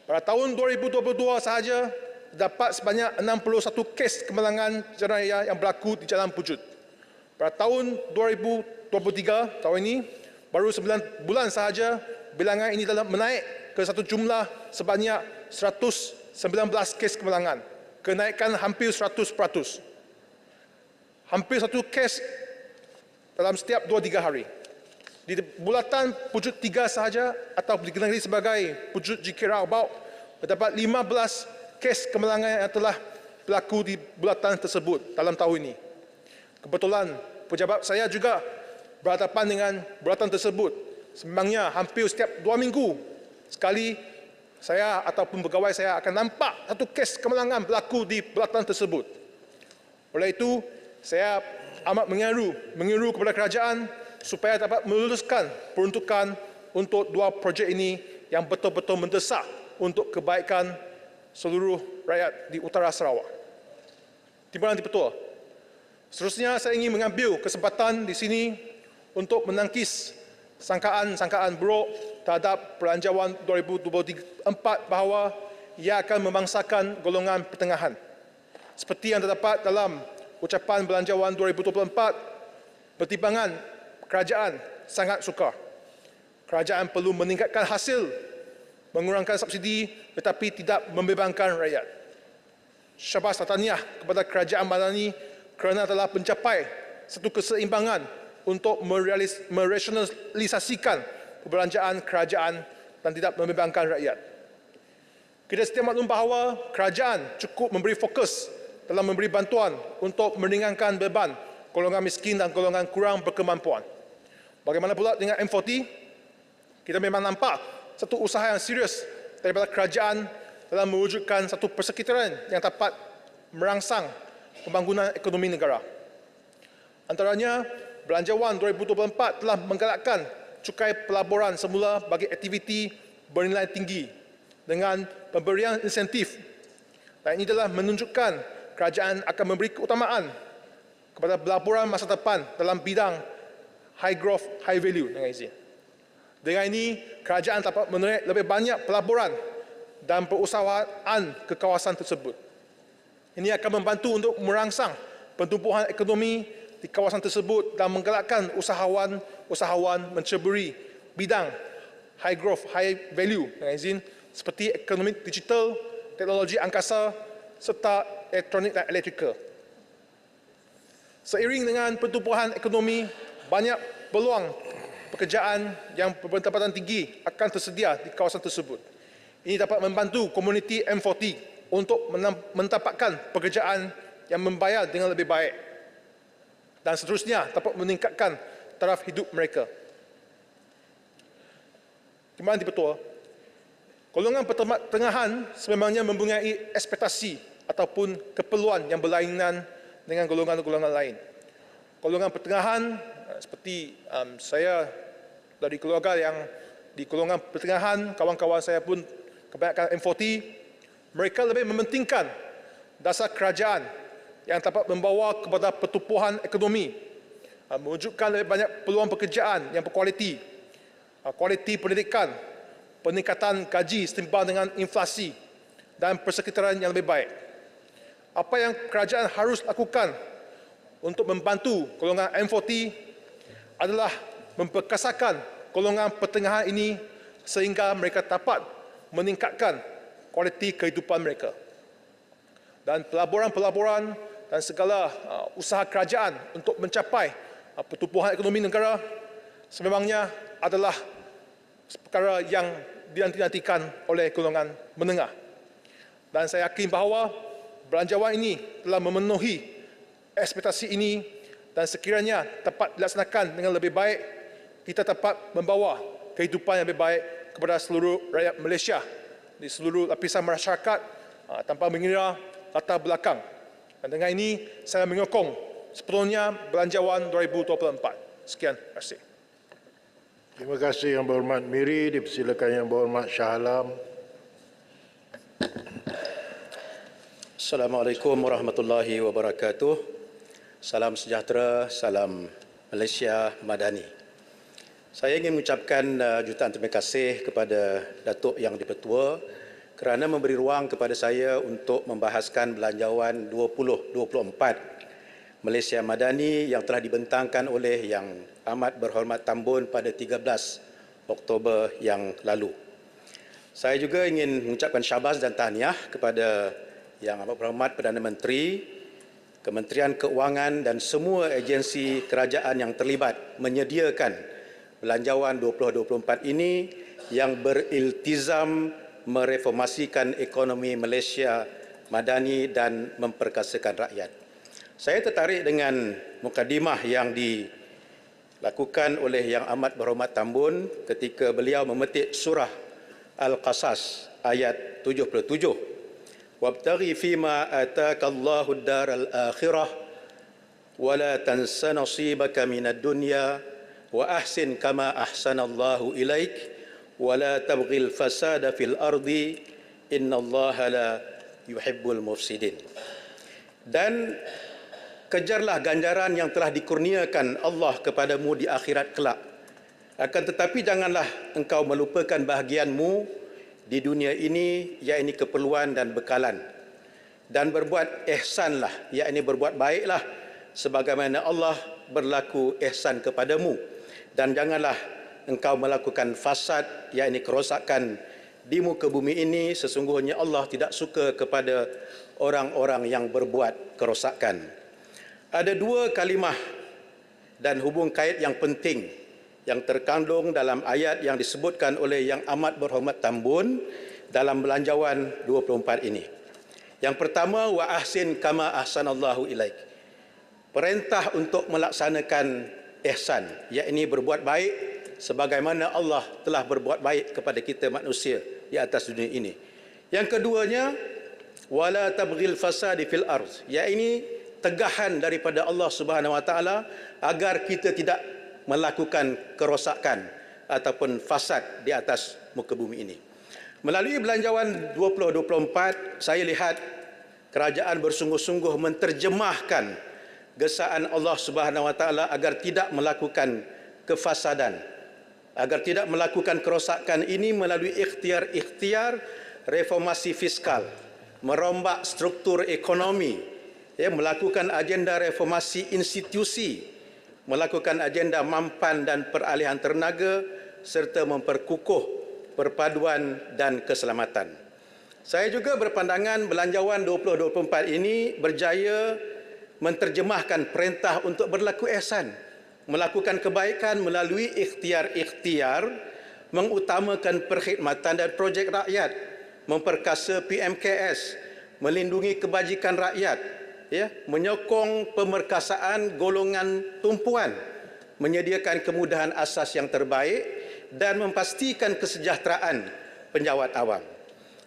Speaker 4: pada tahun 2022 sahaja dapat sebanyak 61 kes kemalangan jalan raya yang berlaku di Jalan Pujut. Pada tahun 2023, tahun ini, baru 9 bulan sahaja, bilangan ini telah menaik ke satu jumlah sebanyak 119 kes kemalangan. Kenaikan hampir 100%. Hampir satu kes dalam setiap 2-3 hari. Di bulatan Pujut 3 sahaja atau dikenali sebagai Pujut GK Roundabout, terdapat 15 kes kemalangan yang telah berlaku di bulatan tersebut dalam tahun ini. Kebetulan pejabat saya juga berhadapan dengan bulatan tersebut. Sememangnya hampir setiap 2 minggu sekali saya ataupun pegawai saya akan nampak satu kes kemalangan berlaku di bulatan tersebut. Oleh itu, saya amat mengiru kepada kerajaan supaya dapat meluluskan peruntukan untuk 2 projek ini yang betul-betul mendesak untuk kebaikan seluruh rakyat di utara Sarawak. Timbalan Dipertua. Seterusnya, saya ingin mengambil kesempatan di sini untuk menangkis sangkaan-sangkaan buruk terhadap Belanjawan 2024 bahawa ia akan membangsakan golongan pertengahan. Seperti yang terdapat dalam ucapan Belanjawan 2024, pertimbangan kerajaan sangat sukar. Kerajaan perlu meningkatkan hasil, mengurangkan subsidi tetapi tidak membebankan rakyat. Syabas tahniah kepada kerajaan Madani kerana telah mencapai satu keseimbangan untuk merasionalisasikan perbelanjaan kerajaan dan tidak membebankan rakyat. Kita setia maklum bahawa kerajaan cukup memberi fokus dalam memberi bantuan untuk meringankan beban golongan miskin dan golongan kurang berkemampuan. Bagaimana pula dengan M40? Kita memang nampak satu usaha yang serius daripada kerajaan dalam mewujudkan satu persekitaran yang dapat merangsang pembangunan ekonomi negara. Antaranya, Belanjawan 2024 telah menggalakkan cukai pelaburan semula bagi aktiviti bernilai tinggi dengan pemberian insentif. Dan ini telah menunjukkan kerajaan akan memberi keutamaan kepada pelaburan masa depan dalam bidang high growth, high value dengan izin. Dengan ini, kerajaan dapat menarik lebih banyak pelaburan dan perusahaan ke kawasan tersebut. Ini akan membantu untuk merangsang pertumbuhan ekonomi di kawasan tersebut dan menggalakkan usahawan menceburi bidang high growth, high value dengan izin seperti ekonomi digital, teknologi angkasa serta elektronik dan elektrikal. Seiring dengan pertumbuhan ekonomi, banyak peluang pekerjaan yang berpendapatan tinggi akan tersedia di kawasan tersebut. Ini dapat membantu komuniti M40 untuk mendapatkan pekerjaan yang membayar dengan lebih baik dan seterusnya dapat meningkatkan taraf hidup mereka. Terima kasih Ketua. Golongan pertengahan sememangnya mempunyai ekspektasi ataupun keperluan yang berlainan dengan golongan-golongan lain. Golongan pertengahan seperti saya dari keluarga yang di golongan pertengahan, kawan-kawan saya pun kebanyakan M40, mereka lebih mementingkan dasar kerajaan yang dapat membawa kepada pertumbuhan ekonomi, mewujudkan lebih banyak peluang pekerjaan yang berkualiti, kualiti pendidikan, peningkatan gaji setimpal dengan inflasi dan persekitaran yang lebih baik. Apa yang kerajaan harus lakukan untuk membantu golongan M40 adalah memperkasakan golongan pertengahan ini sehingga mereka dapat meningkatkan kualiti kehidupan mereka. Dan pelaburan-pelaburan dan segala usaha kerajaan untuk mencapai pertumbuhan ekonomi negara sememangnya adalah perkara yang dinanti-nantikan oleh golongan menengah. Dan saya yakin bahawa belanjawan ini telah memenuhi ekspektasi ini dan sekiranya dapat dilaksanakan dengan lebih baik, kita dapat membawa kehidupan yang lebih baik kepada seluruh rakyat Malaysia di seluruh lapisan masyarakat tanpa mengira latar belakang. Dan dengan ini saya menyokong sepenuhnya belanjawan 2024. Sekian, terima kasih.
Speaker 5: Terima kasih Yang Berhormat Miri. Dipersilakan Yang Berhormat Shah Alam.
Speaker 6: Assalamualaikum warahmatullahi wabarakatuh. Salam sejahtera, salam Malaysia Madani. Saya ingin mengucapkan jutaan terima kasih kepada Datuk Yang di-Pertua kerana memberi ruang kepada saya untuk membahaskan belanjawan 2024 Malaysia Madani yang telah dibentangkan oleh Yang Amat Berhormat Tambun pada 13 Oktober yang lalu. Saya juga ingin mengucapkan syabas dan tahniah kepada Yang Amat Berhormat Perdana Menteri, Kementerian Keuangan dan semua agensi kerajaan yang terlibat menyediakan belanjawan 2024 ini yang beriltizam mereformasikan ekonomi Malaysia Madani dan memperkasakan rakyat. Saya tertarik dengan mukadimah yang dilakukan oleh Yang Amat Berhormat Tambun ketika beliau memetik surah Al-Qasas ayat 77. Wabtaghi fima ataka Allahu ad-daral akhirah wa la tansa nasibaka minad dunya wa ahsin kama ahsanallahu ilaik wa la tabghil fasada fil ardi innallaha la yuhibbul mufsidin. Dan kejarlah ganjaran yang telah dikurniakan Allah kepadamu di akhirat kelak. Akan tetapi janganlah engkau melupakan bahagianmu di dunia ini, yakni keperluan dan bekalan. Dan berbuat ihsanlah, yakni berbuat baiklah sebagaimana Allah berlaku ihsan kepadamu. Dan janganlah engkau melakukan fasad, yakni kerosakan di muka bumi ini. Sesungguhnya Allah tidak suka kepada orang-orang yang berbuat kerosakan. Ada dua kalimah dan hubung kait yang penting yang terkandung dalam ayat yang disebutkan oleh Yang Amat Berhormat Tambun dalam belanjawan 24 ini. Yang pertama, wa ahsin kama ahsanallahu ilaik. Perintah untuk melaksanakan ihsan, yakni berbuat baik sebagaimana Allah telah berbuat baik kepada kita manusia di atas dunia ini. Yang keduanya, wala tabghil fasadi fil ardh. Ya, ini tegahan daripada Allah Subhanahu wa taala agar kita tidak melakukan kerosakan ataupun fasad di atas muka bumi ini. Melalui Belanjawan 2024, saya lihat kerajaan bersungguh-sungguh menterjemahkan gesaan Allah Subhanahu wa taala agar tidak melakukan kefasadan, agar tidak melakukan kerosakan ini melalui ikhtiar-ikhtiar reformasi fiskal, merombak struktur ekonomi, melakukan agenda reformasi institusi, melakukan agenda mampan dan peralihan tenaga serta memperkukuh perpaduan dan keselamatan. Saya juga berpandangan Belanjawan 2024 ini berjaya menterjemahkan perintah untuk berlaku ihsan, melakukan kebaikan melalui ikhtiar-ikhtiar, mengutamakan perkhidmatan dan projek rakyat, memperkasa PMKS, melindungi kebajikan rakyat, menyokong pemerkasaan golongan tumpuan, menyediakan kemudahan asas yang terbaik dan memastikan kesejahteraan penjawat awam.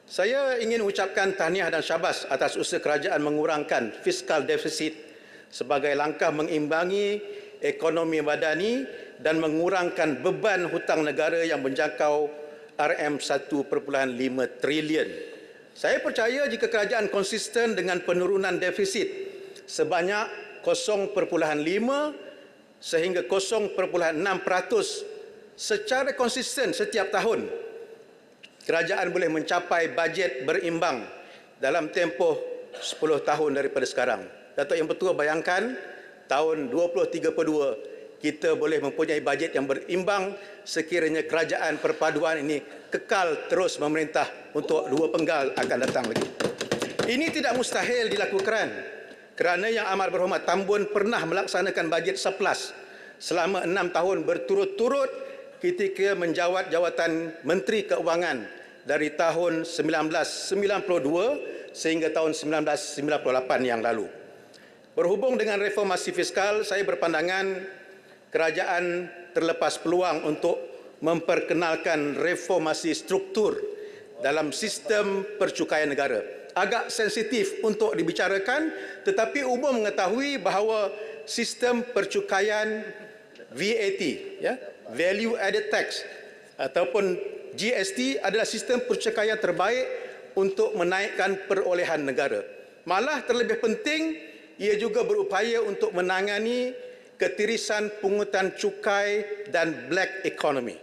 Speaker 6: Saya ingin ucapkan tahniah dan syabas atas usaha kerajaan mengurangkan fiskal defisit sebagai langkah mengimbangi ekonomi madani dan mengurangkan beban hutang negara yang menjangkau RM1.5 trilion. Saya percaya jika kerajaan konsisten dengan penurunan defisit sebanyak 0.5 sehingga 0.6% secara konsisten setiap tahun, kerajaan boleh mencapai bajet berimbang dalam tempoh 10 tahun daripada sekarang. Datuk Yang Bertuah bayangkan tahun 2032 kita boleh mempunyai bajet yang berimbang sekiranya kerajaan perpaduan ini kekal terus memerintah untuk 2 penggal akan datang lagi. Ini tidak mustahil dilakukan kerana Yang Amat Berhormat Tambun pernah melaksanakan bajet surplus selama 6 tahun berturut-turut ketika menjawat jawatan Menteri Keuangan dari tahun 1992 sehingga tahun 1998 yang lalu. Berhubung dengan reformasi fiskal, saya berpandangan kerajaan terlepas peluang untuk memperkenalkan reformasi struktur dalam sistem percukaian negara. Agak sensitif untuk dibicarakan, tetapi umum mengetahui bahawa sistem percukaian VAT, Value Added Tax ataupun GST adalah sistem percukaian terbaik untuk menaikkan perolehan negara. Malah terlebih penting, ia juga berupaya untuk menangani ketirisan pungutan cukai dan black economy.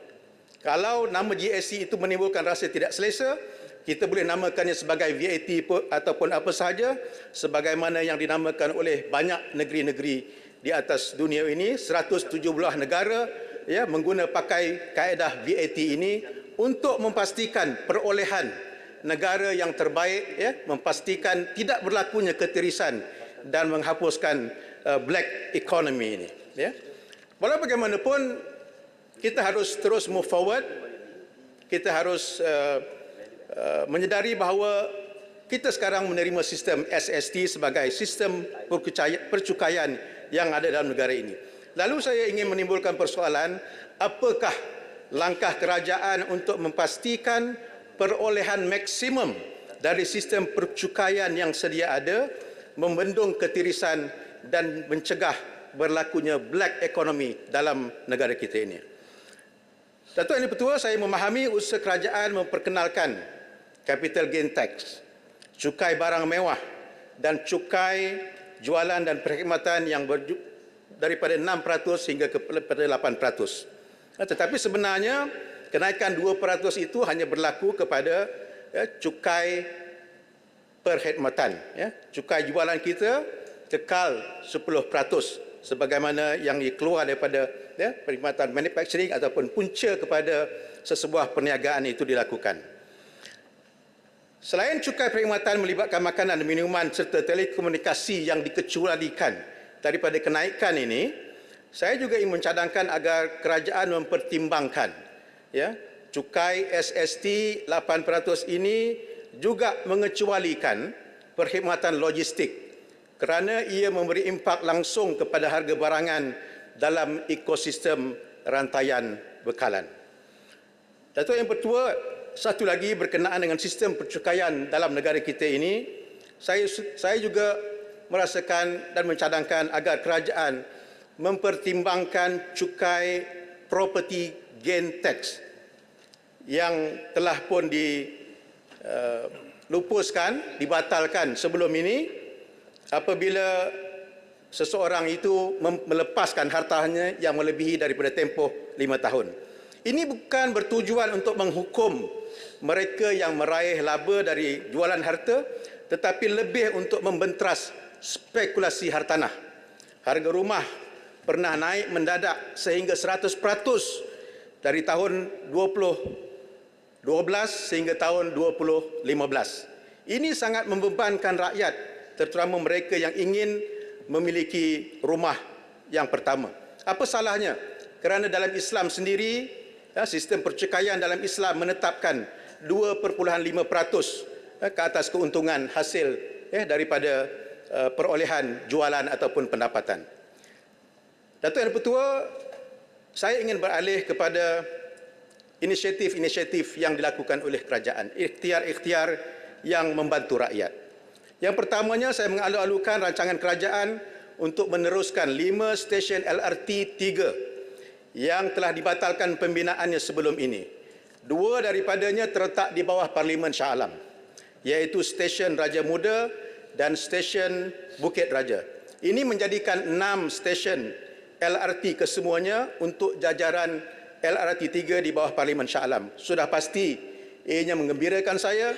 Speaker 6: Kalau nama GST itu menimbulkan rasa tidak selesa, kita boleh namakannya sebagai VAT ataupun apa sahaja, sebagaimana yang dinamakan oleh banyak negeri-negeri di atas dunia ini. 170 negara mengguna pakai kaedah VAT ini untuk memastikan perolehan negara yang terbaik, memastikan tidak berlakunya ketirisan dan menghapuskan black economy ini. Walau bagaimanapun, kita harus terus move forward. Kita harus menyedari bahawa kita sekarang menerima sistem SST sebagai sistem percukaian yang ada dalam negara ini. Lalu saya ingin menimbulkan persoalan, apakah langkah kerajaan untuk memastikan perolehan maksimum dari sistem percukaian yang sedia ada, membendung ketirisan dan mencegah berlakunya black economy dalam negara kita ini. Datuk Yang Bertuah, saya memahami usaha kerajaan memperkenalkan capital gain tax, cukai barang mewah dan cukai jualan dan perkhidmatan yang daripada 6% hingga kepada 8%. Tetapi sebenarnya kenaikan 2% itu hanya berlaku kepada cukai perkhidmatan. Cukai jualan kita kekal 10% sebagaimana yang keluar daripada perkhidmatan manufacturing ataupun punca kepada sesebuah perniagaan itu dilakukan. Selain cukai perkhidmatan melibatkan makanan dan minuman serta telekomunikasi yang dikecualikan daripada kenaikan ini, saya juga ingin mencadangkan agar kerajaan mempertimbangkan cukai SST 8% ini juga mengecualikan perkhidmatan logistik kerana ia memberi impak langsung kepada harga barangan dalam ekosistem rantaian bekalan. Datuk Yang Bertuah, satu lagi berkenaan dengan sistem percukaian dalam negara kita ini, saya juga merasakan dan mencadangkan agar kerajaan mempertimbangkan cukai property gain tax yang telah pun dilupuskan, dibatalkan sebelum ini apabila seseorang itu melepaskan hartanya yang melebihi daripada tempoh 5 tahun. Ini bukan bertujuan untuk menghukum mereka yang meraih laba dari jualan harta, tetapi lebih untuk membenteras spekulasi hartanah. Harga rumah pernah naik mendadak sehingga 100% dari tahun 2012 sehingga tahun 2015. Ini sangat membebankan rakyat, terutama mereka yang ingin memiliki rumah yang pertama. Apa salahnya? Kerana dalam Islam sendiri, sistem perceraian dalam Islam menetapkan 2.5% ke atas keuntungan hasil daripada perolehan jualan ataupun pendapatan. Datuk Yang Pertua, saya ingin beralih kepada inisiatif-inisiatif yang dilakukan oleh kerajaan, ikhtiar-ikhtiar yang membantu rakyat. Yang pertamanya, saya mengalu-alukan rancangan kerajaan untuk meneruskan 5 stesen LRT 3 yang telah dibatalkan pembinaannya sebelum ini. 2 daripadanya terletak di bawah Parlimen Shah Alam, iaitu stesen Raja Muda dan stesen Bukit Raja. Ini menjadikan 6 stesen LRT kesemuanya untuk jajaran LRT 3 di bawah Parlimen Shah Alam. Sudah pasti ianya menggembirakan saya,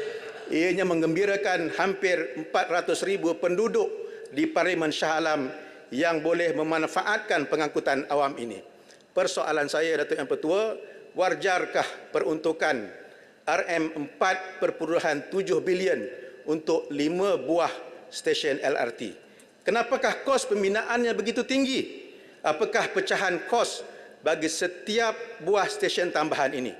Speaker 6: ianya menggembirakan hampir 400,000 penduduk di Parlimen Shah Alam yang boleh memanfaatkan pengangkutan awam ini. Persoalan saya, Datuk Yang Pertua, wajarkah peruntukan RM4.7 bilion untuk 5 buah stesen LRT? Kenapakah kos pembinaannya begitu tinggi? Apakah pecahan kos bagi setiap buah stesen tambahan ini?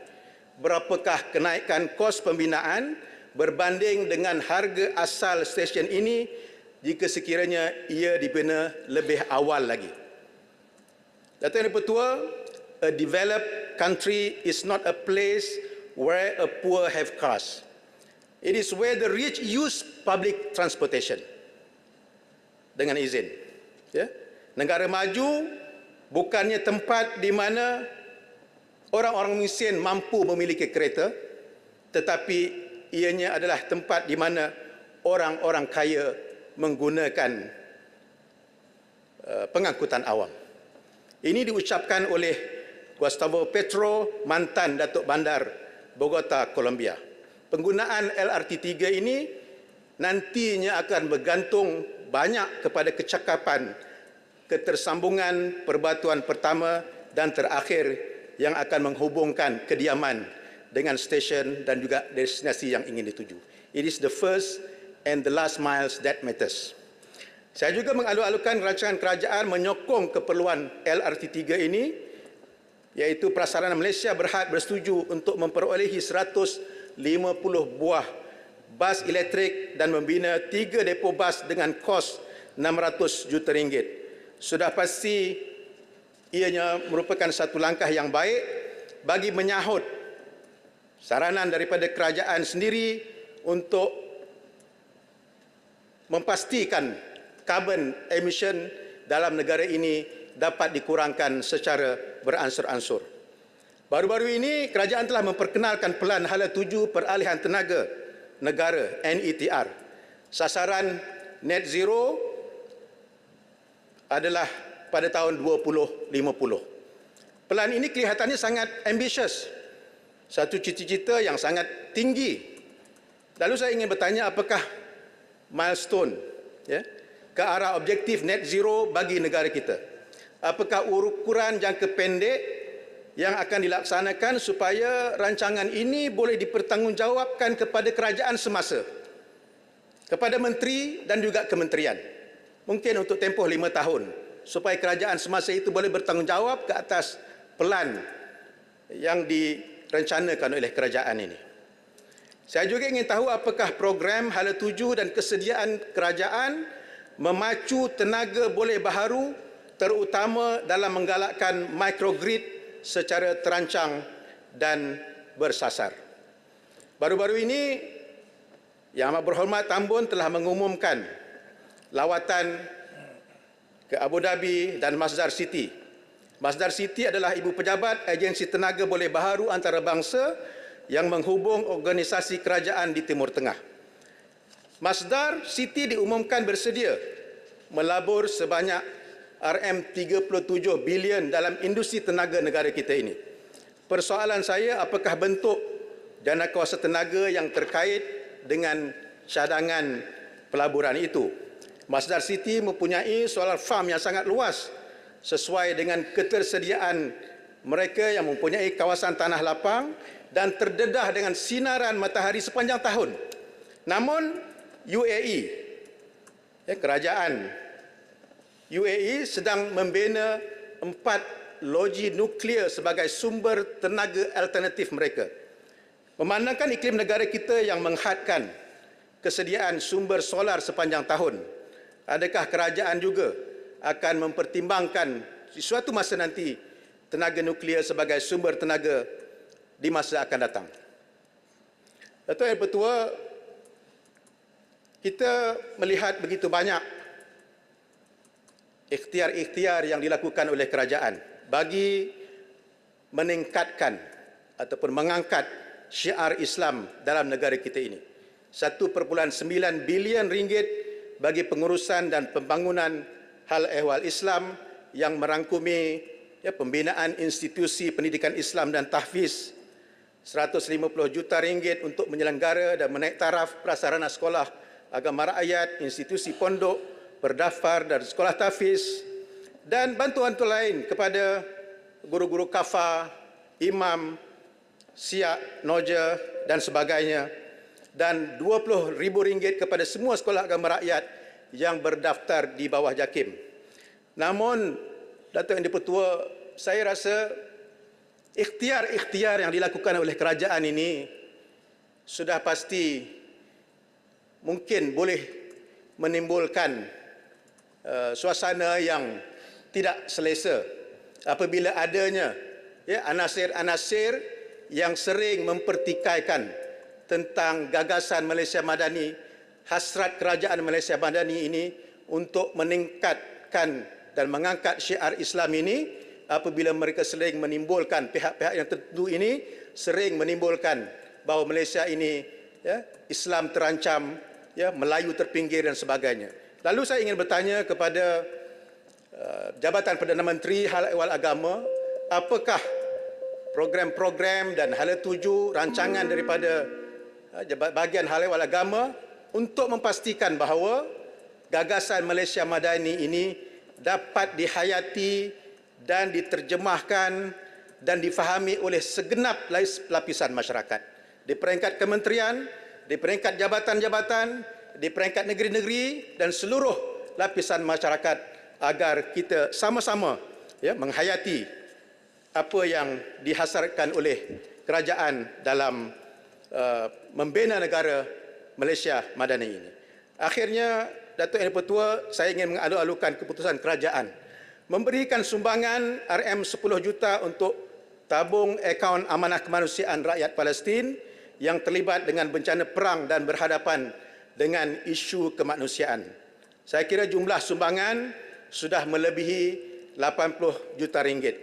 Speaker 6: Berapakah kenaikan kos pembinaan berbanding dengan harga asal stesen ini jika sekiranya ia dibina lebih awal lagi? Datuk Yang Pertua, a developed country is not a place where a poor have cars. It is where the rich use public transportation. Dengan izin. Ya? Negara maju bukannya tempat di mana orang-orang miskin mampu memiliki kereta, tetapi ianya adalah tempat di mana orang-orang kaya menggunakan pengangkutan awam. Ini diucapkan oleh Gustavo Petro, mantan Datuk Bandar Bogota, Colombia. Penggunaan LRT 3 ini nantinya akan bergantung banyak kepada kecakapan ketersambungan perbatuan pertama dan terakhir yang akan menghubungkan kediaman dengan stesen dan juga destinasi yang ingin dituju. It is the first and the last miles that matters. Saya juga mengalu-alukan rancangan kerajaan menyokong keperluan LRT 3 ini, iaitu Prasarana Malaysia Berhad bersetuju untuk memperolehi 150 buah bas elektrik dan membina 3 depo bas dengan kos RM600 juta. Sudah pasti ianya merupakan satu langkah yang baik bagi menyahut saranan daripada kerajaan sendiri untuk memastikan carbon emission dalam negara ini dapat dikurangkan secara beransur-ansur. Baru-baru ini kerajaan telah memperkenalkan Pelan Hala 7 Peralihan Tenaga Negara NETR. Sasaran net zero adalah pada tahun 2050. Pelan ini kelihatannya sangat ambitious. Satu cita-cita yang sangat tinggi. Lalu saya ingin bertanya, apakah milestone ke arah objektif net zero bagi negara kita? Apakah ukuran jangka pendek yang akan dilaksanakan supaya rancangan ini boleh dipertanggungjawabkan kepada kerajaan semasa, kepada menteri dan juga kementerian? Mungkin untuk tempoh 5 tahun, supaya kerajaan semasa itu boleh bertanggungjawab ke atas pelan yang direncanakan oleh kerajaan ini. Saya juga ingin tahu apakah program Hala 7 dan kesediaan kerajaan memacu tenaga boleh baharu, terutama dalam menggalakkan microgrid secara terancang dan bersasar. Baru-baru ini Yang Amat Berhormat Tambun telah mengumumkan lawatan ke Abu Dhabi dan Masdar City. Masdar City adalah ibu pejabat agensi tenaga boleh baharu antarabangsa yang menghubung organisasi kerajaan di Timur Tengah. Masdar City diumumkan bersedia melabur sebanyak RM37 bilion dalam industri tenaga negara kita ini. Persoalan saya, apakah bentuk dana kuasa tenaga yang terkait dengan cadangan pelaburan itu? Masdar City mempunyai solar farm yang sangat luas sesuai dengan ketersediaan mereka yang mempunyai kawasan tanah lapang dan terdedah dengan sinaran matahari sepanjang tahun. Namun UAE, kerajaan UAE sedang membina 4 loji nuklear sebagai sumber tenaga alternatif mereka. Memandangkan iklim negara kita yang menghadkan kesediaan sumber solar sepanjang tahun, adakah kerajaan juga akan mempertimbangkan di suatu masa nanti tenaga nuklear sebagai sumber tenaga di masa akan datang? Datuk Yang Pertua, kita melihat begitu banyak ikhtiar-ikhtiar yang dilakukan oleh kerajaan bagi meningkatkan ataupun mengangkat syiar Islam dalam negara kita ini. 1.9 bilion ringgit bagi pengurusan dan pembangunan hal ehwal Islam yang merangkumi pembinaan institusi pendidikan Islam dan tahfiz. 150 juta ringgit untuk menyelenggara dan menaik taraf prasarana sekolah agama rakyat, institusi pondok, berdaftar dan sekolah tahfiz, dan bantuan-bantuan lain kepada guru-guru kafa, imam, siak, noja dan sebagainya, dan RM20,000 kepada semua sekolah agama rakyat yang berdaftar di bawah JAKIM. Namun, Datuk Yang Dipertua, saya rasa ikhtiar-ikhtiar yang dilakukan oleh kerajaan ini sudah pasti mungkin boleh menimbulkan suasana yang tidak selesa apabila adanya anasir-anasir yang sering mempertikaikan tentang gagasan Malaysia Madani, hasrat kerajaan Malaysia Madani ini untuk meningkatkan dan mengangkat syiar Islam ini, apabila mereka sering menimbulkan, pihak-pihak yang tertentu ini sering menimbulkan bahawa Malaysia ini Islam terancam, Melayu terpinggir dan sebagainya. Lalu saya ingin bertanya kepada Jabatan Perdana Menteri Hal Ehwal Agama, apakah program-program dan hala tuju rancangan daripada bahagian Hal Ehwal Agama untuk memastikan bahawa gagasan Malaysia Madani ini dapat dihayati dan diterjemahkan dan difahami oleh segenap lapisan masyarakat, di peringkat kementerian, di peringkat jabatan-jabatan, di peringkat negeri-negeri dan seluruh lapisan masyarakat, agar kita sama-sama menghayati apa yang dihasratkan oleh kerajaan dalam membina negara Malaysia Madani ini. Akhirnya, Datuk Yang Dipertua, saya ingin mengalu-alukan keputusan kerajaan memberikan sumbangan RM10 juta untuk tabung akaun amanah kemanusiaan rakyat Palestin yang terlibat dengan bencana perang dan berhadapan dengan isu kemanusiaan. Saya kira jumlah sumbangan sudah melebihi 80 juta ringgit.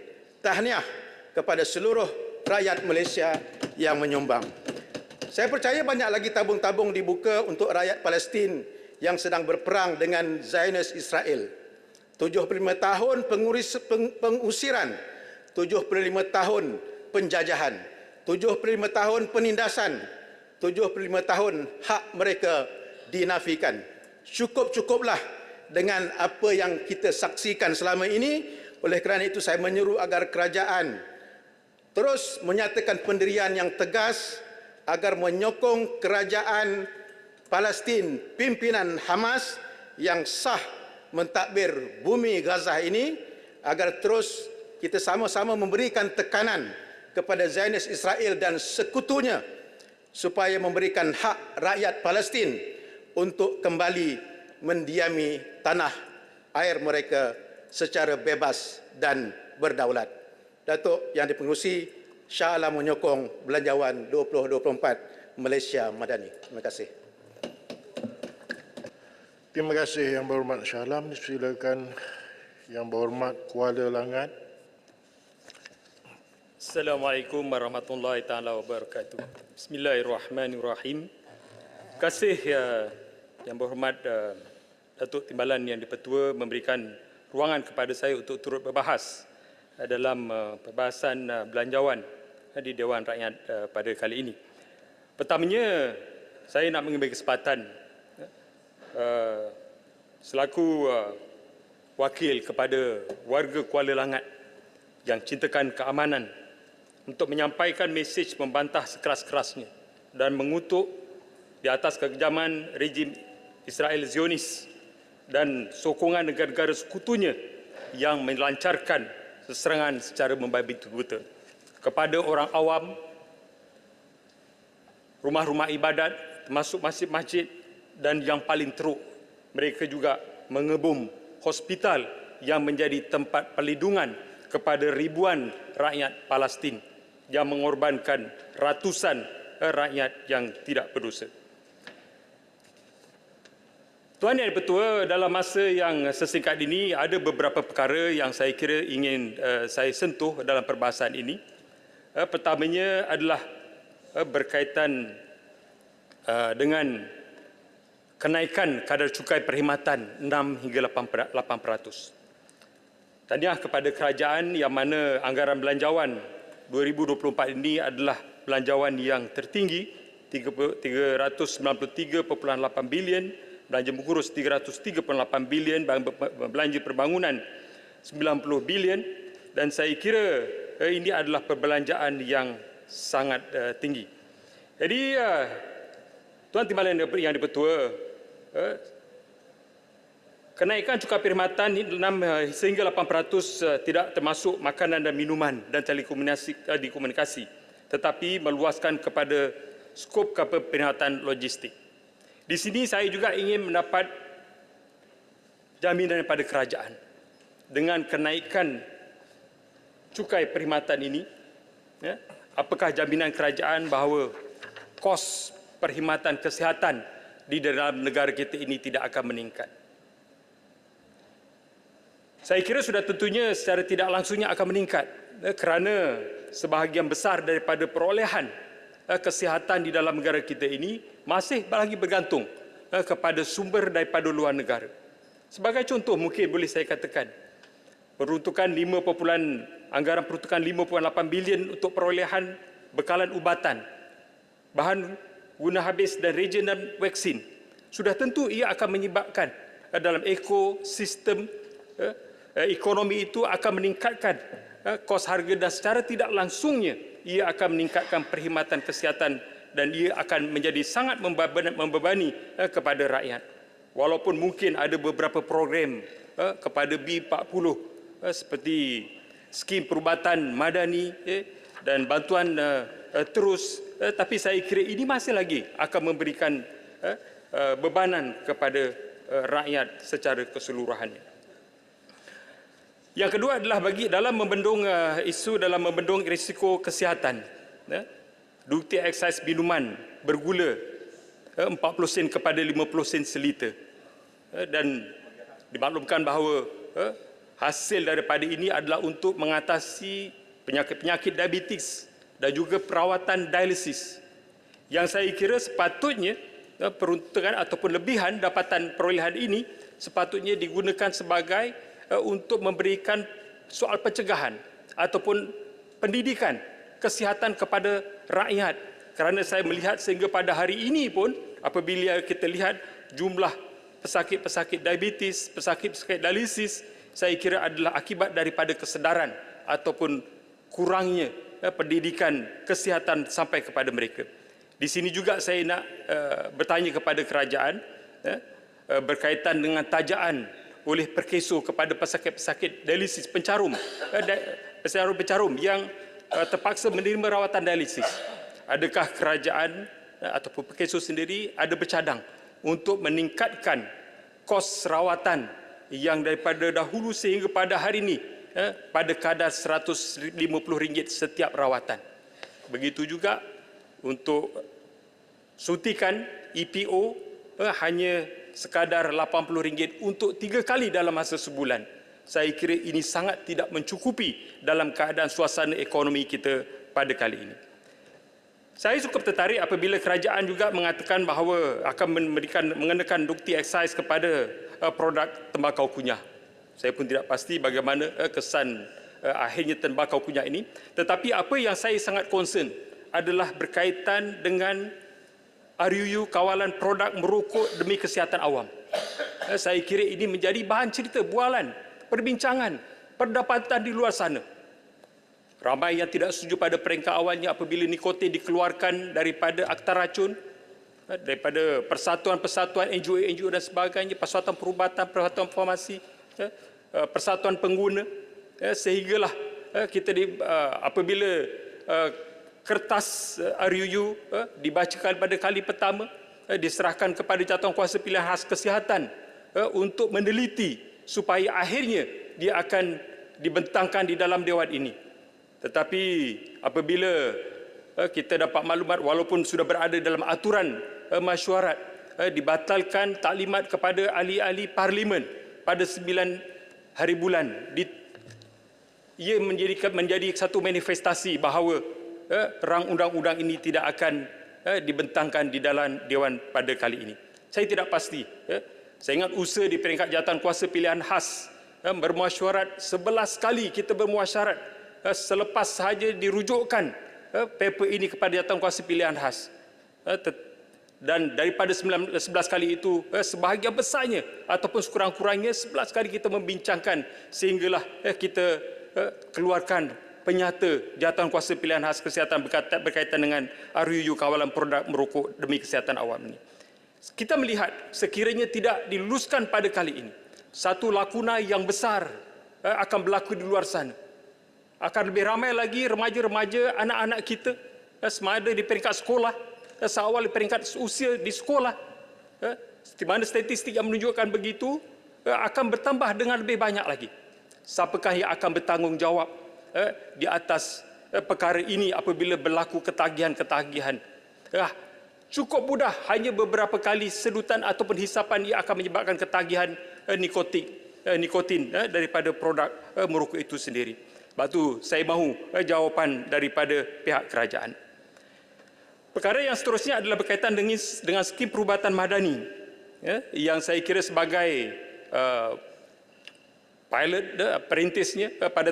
Speaker 6: Tahniah kepada seluruh rakyat Malaysia yang menyumbang. Saya percaya banyak lagi tabung-tabung dibuka untuk rakyat Palestin yang sedang berperang dengan Zionis Israel. 75 tahun pengusiran, 75 tahun penjajahan, 75 tahun penindasan, 75 tahun hak mereka dinafikan. Cukup-cukuplah dengan apa yang kita saksikan selama ini. Oleh kerana itu saya menyeru agar kerajaan terus menyatakan pendirian yang tegas agar menyokong kerajaan Palestin, pimpinan Hamas yang sah mentadbir bumi Gaza ini, agar terus kita sama-sama memberikan tekanan kepada Zionis Israel dan sekutunya supaya memberikan hak rakyat Palestin untuk kembali mendiami tanah air mereka secara bebas dan berdaulat. Datuk Yang Dipengerusi, Shah Alam menyokong Belanjawan 2024 Malaysia Madani. Terima kasih.
Speaker 5: Terima kasih Yang Berhormat Shah Alam. Silakan Yang Berhormat Kuala Langat.
Speaker 7: Assalamualaikum warahmatullahi taala wabarakatuh. Bismillahirrahmanirrahim. Terima kasih Yang Berhormat Datuk Timbalan Yang di-Pertua memberikan ruangan kepada saya untuk turut berbahas dalam perbahasan belanjawan di Dewan Rakyat pada kali ini. Pertamanya, saya nak mengambil kesempatan selaku wakil kepada warga Kuala Langat yang cintakan keamanan untuk menyampaikan mesej membantah sekeras-kerasnya dan mengutuk di atas kekejaman rejim Israel Zionis dan sokongan negara-negara sekutunya yang melancarkan serangan secara membabi buta kepada orang awam, rumah-rumah ibadat, termasuk masjid-masjid, dan yang paling teruk, mereka juga mengebom hospital yang menjadi tempat perlindungan kepada ribuan rakyat Palestin yang mengorbankan ratusan rakyat yang tidak berdosa. Tuan Yang di-Pertua, dalam masa yang sesingkat ini ada beberapa perkara yang saya kira ingin saya sentuh dalam perbahasan ini. Pertamanya adalah berkaitan dengan kenaikan kadar cukai perkhidmatan 6 hingga 8%. Tahniah kepada kerajaan yang mana anggaran belanjawan 2024 ini adalah belanjawan yang tertinggi 393.8 bilion, belanja mengurus 303.8 bilion, belanja perbangunan 90 bilion, dan saya kira ini adalah perbelanjaan yang sangat tinggi. Jadi Tuan Timbalan Yang di-Pertua, kenaikan cukai perkhidmatan 6 sehingga 8% tidak termasuk makanan dan minuman dan telekomunikasi, tetapi meluaskan kepada skop perkhidmatan logistik. Di sini saya juga ingin mendapat jaminan daripada kerajaan dengan kenaikan cukai perkhidmatan ini. Apakah jaminan kerajaan bahawa kos perkhidmatan kesihatan di dalam negara kita ini tidak akan meningkat? Saya kira sudah tentunya secara tidak langsungnya akan meningkat kerana sebahagian besar daripada perolehan kesihatan di dalam negara kita ini masih lagi bergantung kepada sumber daripada luar negara. Sebagai contoh, mungkin boleh saya katakan peruntukan anggaran peruntukan 5.8 bilion untuk perolehan bekalan ubatan, bahan guna habis dan reagen dan vaksin. Sudah tentu ia akan menyebabkan dalam ekosistem ekonomi itu akan meningkatkan kos harga dan secara tidak langsungnya ia akan meningkatkan perkhidmatan kesihatan dan ia akan menjadi sangat membebani kepada rakyat. Walaupun mungkin ada beberapa program kepada B40 seperti skim perubatan madani dan bantuan terus, tapi saya kira ini masih lagi akan memberikan bebanan kepada rakyat secara keseluruhannya. Yang kedua adalah bagi dalam membendung isu dalam membendung risiko kesihatan. Duty excise minuman bergula 40 sen kepada 50 sen seliter. Dan dimaklumkan bahawa hasil daripada ini adalah untuk mengatasi penyakit-penyakit diabetes dan juga perawatan dialisis. Yang saya kira sepatutnya peruntukan ataupun lebihan dapatan perolehan ini sepatutnya digunakan sebagai untuk memberikan soal pencegahan ataupun pendidikan kesihatan kepada rakyat. Kerana saya melihat sehingga pada hari ini pun apabila kita lihat jumlah pesakit-pesakit diabetes, pesakit-pesakit dialisis, saya kira adalah akibat daripada kesedaran ataupun kurangnya pendidikan kesihatan sampai kepada mereka. Di sini juga saya nak bertanya kepada kerajaan berkaitan dengan tajaan oleh Perkeso kepada pesakit-pesakit dialisis pencarum yang terpaksa menerima rawatan dialisis. Adakah kerajaan ataupun Perkeso sendiri ada bercadang untuk meningkatkan kos rawatan yang daripada dahulu sehingga pada hari ini pada kadar RM150 setiap rawatan. Begitu juga untuk suntikan EPO hanya sekadar RM80 untuk 3 kali dalam masa sebulan. Saya kira ini sangat tidak mencukupi dalam keadaan suasana ekonomi kita pada kali ini. Saya cukup tertarik apabila kerajaan juga mengatakan bahawa akan mengenakan bukti eksais kepada produk tembakau kunyah. Saya pun tidak pasti bagaimana kesan akhirnya tembakau kunyah ini. Tetapi apa yang saya sangat concern adalah berkaitan dengan RUU kawalan produk merokok demi kesihatan awam. Saya kira ini menjadi bahan cerita, bualan, perbincangan, perdebatan di luar sana. Ramai yang tidak setuju pada peringkat awalnya apabila nikotin dikeluarkan daripada akta racun, daripada persatuan-persatuan NGO dan sebagainya, persatuan perubatan, persatuan farmasi, persatuan pengguna, sehinggalah kita apabila kertas RUU dibacakan pada kali pertama, diserahkan kepada Jawatankuasa Pilihan Khas Kesihatan untuk meneliti supaya akhirnya dia akan dibentangkan di dalam dewan ini. Tetapi apabila kita dapat maklumat walaupun sudah berada dalam aturan mesyuarat, dibatalkan taklimat kepada ahli-ahli parlimen pada 9 hari bulan, ia menjadi satu manifestasi bahawa rang undang-undang ini tidak akan dibentangkan di dalam Dewan pada kali ini. Saya tidak pasti. Saya ingat usaha di peringkat Jawatankuasa Pilihan Khas bermesyuarat 11 kali kita bermesyuarat selepas sahaja dirujukkan paper ini kepada Jawatankuasa Pilihan Khas. Dan daripada 11 kali itu, sebahagian besarnya ataupun sekurang-kurangnya 11 kali kita membincangkan sehinggalah kita keluarkan penyata Jawatankuasa Pilihan Khas Kesihatan berkaitan dengan RUU kawalan produk merokok demi kesihatan awam ini. Kita melihat sekiranya tidak diluluskan pada kali ini, satu lakuna yang besar akan berlaku di luar sana. Akan lebih ramai lagi remaja-remaja, anak-anak kita sama ada di peringkat sekolah, seawal di peringkat usia di sekolah, di mana statistik yang menunjukkan begitu, akan bertambah dengan lebih banyak lagi. Siapakah yang akan bertanggungjawab di atas perkara ini apabila berlaku ketagihan-ketagihan? Cukup mudah, hanya beberapa kali sedutan ataupun hisapan ia akan menyebabkan ketagihan nikotin daripada produk merokok itu sendiri. Sebab itu saya mahu jawapan daripada pihak kerajaan. Perkara yang seterusnya adalah berkaitan dengan skim perubatan madani, yang saya kira sebagai pilot perintisnya pada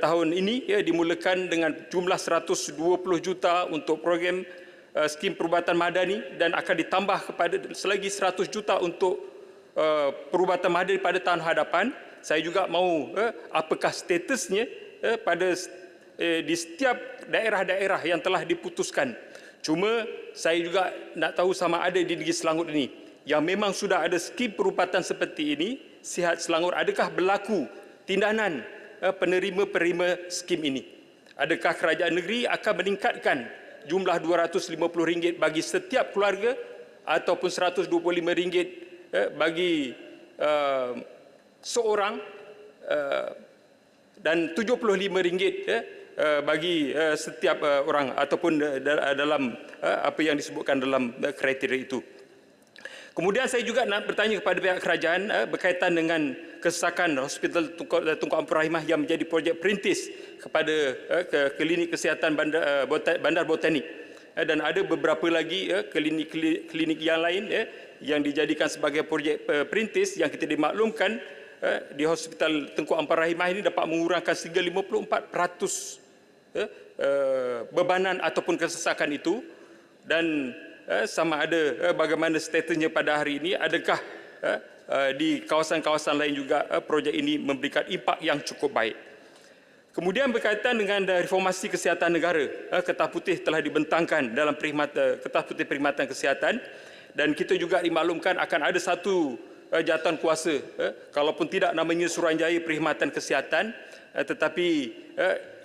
Speaker 7: tahun ini dimulakan dengan jumlah 120 juta untuk program skim perubatan madani dan akan ditambah kepada selagi 100 juta untuk perubatan madani pada tahun hadapan. Saya juga mahu apakah statusnya di setiap daerah-daerah yang telah diputuskan. Cuma saya juga nak tahu sama ada di negeri Selangor ini yang memang sudah ada skim perubatan seperti ini, Sihat Selangor, adakah berlaku tindakan penerima-penerima skim ini? Adakah kerajaan negeri akan meningkatkan jumlah RM250 bagi setiap keluarga ataupun RM125 bagi seorang dan RM75 bagi setiap orang ataupun dalam apa yang disebutkan dalam kriteria itu. Kemudian saya juga nak bertanya kepada pihak kerajaan berkaitan dengan kesesakan Hospital Tunku Abdul Rahimah yang menjadi projek perintis kepada klinik kesihatan Bandar Botanik, dan ada beberapa lagi klinik yang lain yang dijadikan sebagai projek perintis yang kita dimaklumkan di Hospital Tunku Abdul Rahimah ini dapat mengurangkan sehingga 54% bebanan ataupun kesesakan itu. Dan sama ada bagaimana statusnya pada hari ini, adakah di kawasan-kawasan lain juga projek ini memberikan impak yang cukup baik. Kemudian berkaitan dengan reformasi kesihatan negara, Kertas Putih telah dibentangkan dalam Kertas Putih Perkhidmatan Kesihatan, dan kita juga dimaklumkan akan ada satu jawatankuasa, kalaupun tidak namanya Suruhanjaya Perkhidmatan Kesihatan, tetapi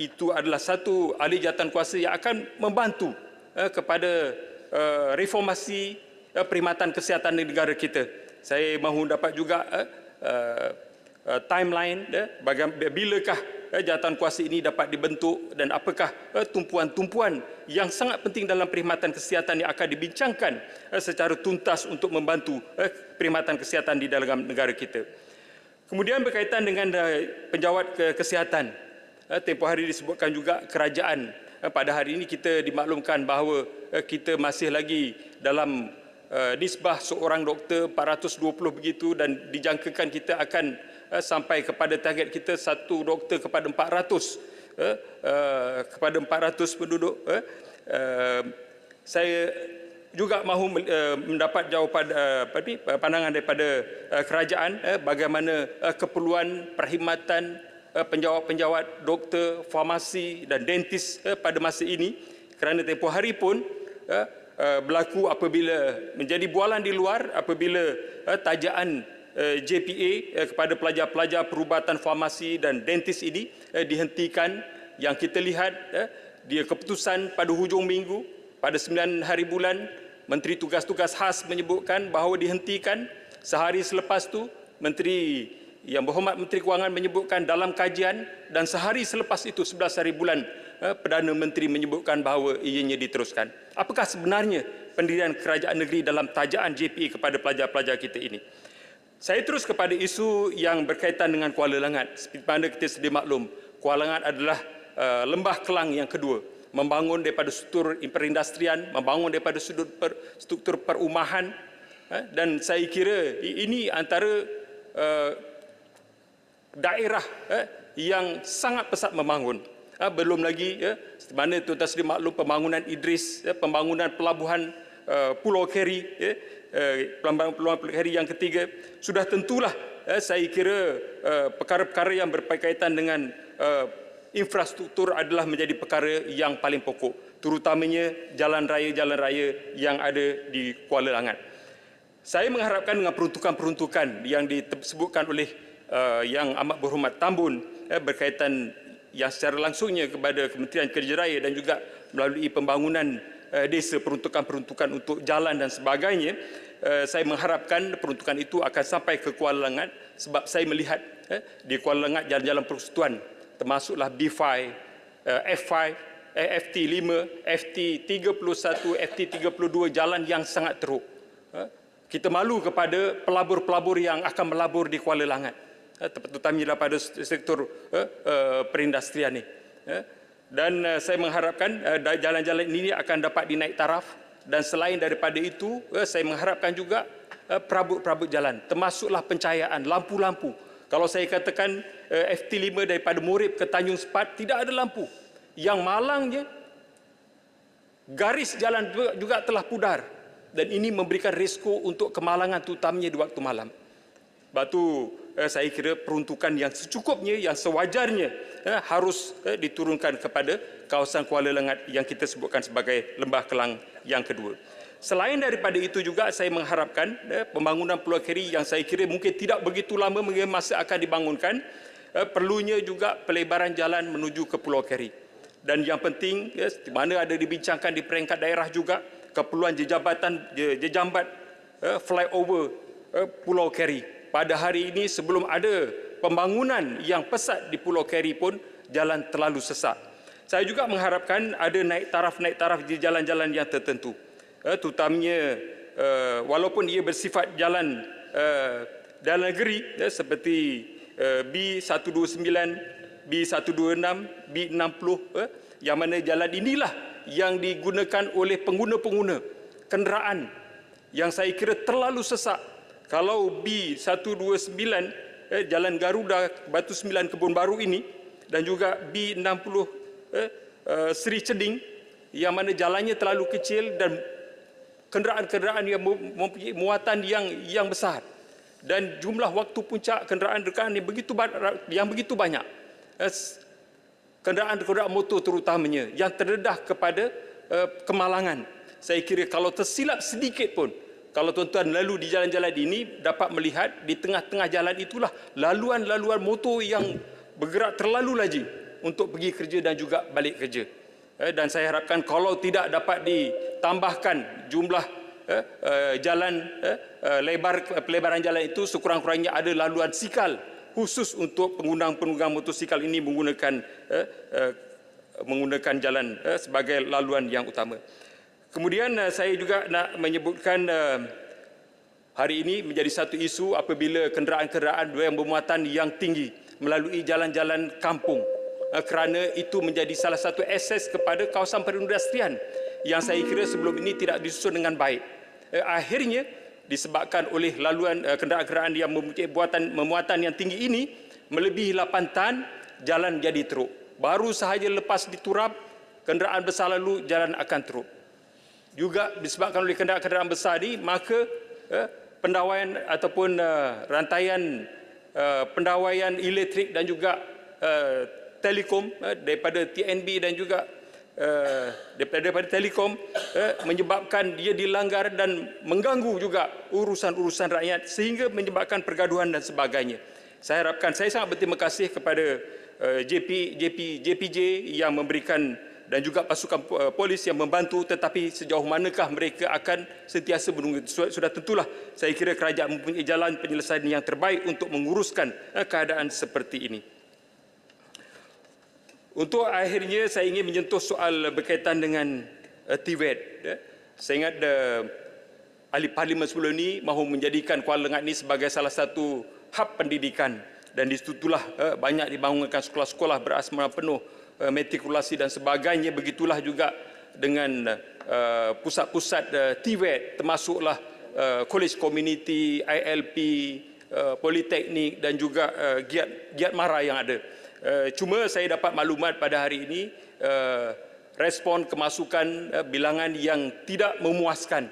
Speaker 7: itu adalah satu ahli jawatankuasa yang akan membantu kepada reformasi perkhidmatan kesihatan di negara kita. Saya mahu dapat juga timeline bilakah jawatan kuasa ini dapat dibentuk dan apakah tumpuan-tumpuan yang sangat penting dalam perkhidmatan kesihatan yang akan dibincangkan secara tuntas untuk membantu perkhidmatan kesihatan di dalam negara kita. Kemudian berkaitan dengan penjawat kesihatan, tempoh hari disebutkan juga kerajaan. Pada hari ini kita dimaklumkan bahawa kita masih lagi dalam nisbah seorang doktor 420 begitu, dan dijangkakan kita akan sampai kepada target kita satu doktor kepada 400 penduduk. Saya juga mahu mendapat jawapan pandangan daripada kerajaan bagaimana keperluan perkhidmatan penjawat doktor, farmasi dan dentis pada masa ini, kerana tempoh hari pun berlaku apabila menjadi bualan di luar apabila tajaan JPA kepada pelajar-pelajar perubatan farmasi dan dentis ini dihentikan. Yang kita lihat dia keputusan pada hujung minggu pada 9 hari bulan, Menteri Tugas-Tugas Khas menyebutkan bahawa dihentikan. Sehari selepas tu Menteri Yang Berhormat Menteri Kewangan menyebutkan dalam kajian, dan sehari selepas itu 11 hari bulan Perdana Menteri menyebutkan bahawa ianya diteruskan. Apakah sebenarnya pendirian kerajaan negeri dalam tajaan JPA kepada pelajar-pelajar kita ini? Saya terus kepada isu yang berkaitan dengan Kuala Langat. Seperti mana kita sedia maklum, Kuala Langat adalah lembah kelang yang kedua. Membangun daripada struktur perindustrian, membangun daripada struktur perumahan, dan saya kira ini antara daerah yang sangat pesat membangun. Belum lagi seperti mana tuan-tuan sedia maklum pembangunan Idris, pembangunan pelabuhan Pulau Keri, pelabuhan Pulau Keri yang ketiga. Sudah tentulah saya kira perkara-perkara yang berkaitan dengan infrastruktur adalah menjadi perkara yang paling pokok, terutamanya jalan raya yang ada di Kuala Langat. Saya mengharapkan dengan peruntukan-peruntukan yang disebutkan oleh Yang Amat Berhormat Tambun berkaitan yang secara langsungnya kepada Kementerian Kerja Raya dan juga melalui pembangunan desa, peruntukan-peruntukan untuk jalan dan sebagainya, saya mengharapkan peruntukan itu akan sampai ke Kuala Langat, sebab saya melihat di Kuala Langat jalan-jalan persekutuan termasuklah B5, F5, FT5, FT31, FT32, jalan yang sangat teruk. Kita malu kepada pelabur-pelabur yang akan melabur di Kuala Langat, terutamanya pada sektor perindustrian ini. Dan saya mengharapkan jalan-jalan ini akan dapat dinaik taraf, dan selain daripada itu saya mengharapkan juga perabot-perabot jalan, termasuklah pencahayaan, lampu-lampu. Kalau saya katakan FT5 daripada Morib ke Tanjung Sepat tidak ada lampu, yang malangnya garis jalan juga telah pudar, dan ini memberikan risiko untuk kemalangan terutamanya di waktu malam. Sebab itu saya kira peruntukan yang secukupnya, yang sewajarnya harus diturunkan kepada kawasan Kuala Langat yang kita sebutkan sebagai lembah kelang yang kedua. Selain daripada itu juga saya mengharapkan pembangunan Pulau Keri yang saya kira mungkin tidak begitu lama masa akan dibangunkan, perlunya juga pelebaran jalan menuju ke Pulau Keri. Dan yang penting, di mana ada dibincangkan di peringkat daerah juga, keperluan jejambat flyover Pulau Keri. Pada hari ini sebelum ada pembangunan yang pesat di Pulau Keri pun jalan terlalu sesak. Saya juga mengharapkan ada naik taraf di jalan-jalan yang tertentu. Terutamanya walaupun ia bersifat jalan dalam negeri seperti B129, B126, B60, yang mana jalan inilah yang digunakan oleh pengguna-pengguna kenderaan yang saya kira terlalu sesak. Kalau B129 Jalan Garuda Batu Sembilan Kebun Baru ini, dan juga B60 Seri Ceding yang mana jalannya terlalu kecil dan kenderaan-kenderaan yang mempunyai muatan yang besar, dan jumlah waktu puncak kenderaan yang begitu banyak, kenderaan motor terutamanya yang terdedah kepada kemalangan. Saya kira kalau tersilap sedikit pun, kalau tuan-tuan lalu di jalan-jalan ini dapat melihat di tengah-tengah jalan itulah laluan-laluan motor yang bergerak terlalu laju untuk pergi kerja dan juga balik kerja. Dan saya harapkan kalau tidak dapat ditambahkan jumlah pelebaran jalan itu, sekurang-kurangnya ada laluan sikal khusus untuk penunggang motosikal ini menggunakan jalan sebagai laluan yang utama. Kemudian saya juga nak menyebutkan hari ini menjadi satu isu apabila kenderaan-kenderaan yang bermuatan yang tinggi melalui jalan-jalan kampung, kerana itu menjadi salah satu akses kepada kawasan perindustrian yang saya kira sebelum ini tidak disusun dengan baik. Akhirnya disebabkan oleh laluan kenderaan-kenderaan yang mempunyai memuatan yang tinggi ini melebihi 8 tan, jalan jadi teruk. Baru sahaja lepas diturap, kenderaan besar lalu, jalan akan teruk. Juga disebabkan oleh kenderaan-kenderaan besar ini, maka pendawaian ataupun rantaian pendawaian elektrik dan juga telekom daripada TNB dan juga daripada telekom menyebabkan dia dilanggar dan mengganggu juga urusan-urusan rakyat sehingga menyebabkan pergaduhan dan sebagainya. Saya harapkan, saya sangat berterima kasih kepada JPJ yang memberikan dan juga pasukan polis yang membantu, tetapi sejauh manakah mereka akan sentiasa menunggu. Sudah tentulah saya kira kerajaan mempunyai jalan penyelesaian yang terbaik untuk menguruskan keadaan seperti ini. Untuk akhirnya saya ingin menyentuh soal berkaitan dengan TVET. Saya ingat ahli parlimen sebelum ini mahu menjadikan Kuala Lengat ini sebagai salah satu hub pendidikan, dan di situlah banyak dibangunkan sekolah-sekolah berasrama penuh, matrikulasi dan sebagainya. Begitulah juga dengan pusat-pusat TVET, termasuklah College Community, ILP, Politeknik dan juga Giat Mara yang ada. Cuma saya dapat maklumat pada hari ini respon kemasukan bilangan yang tidak memuaskan.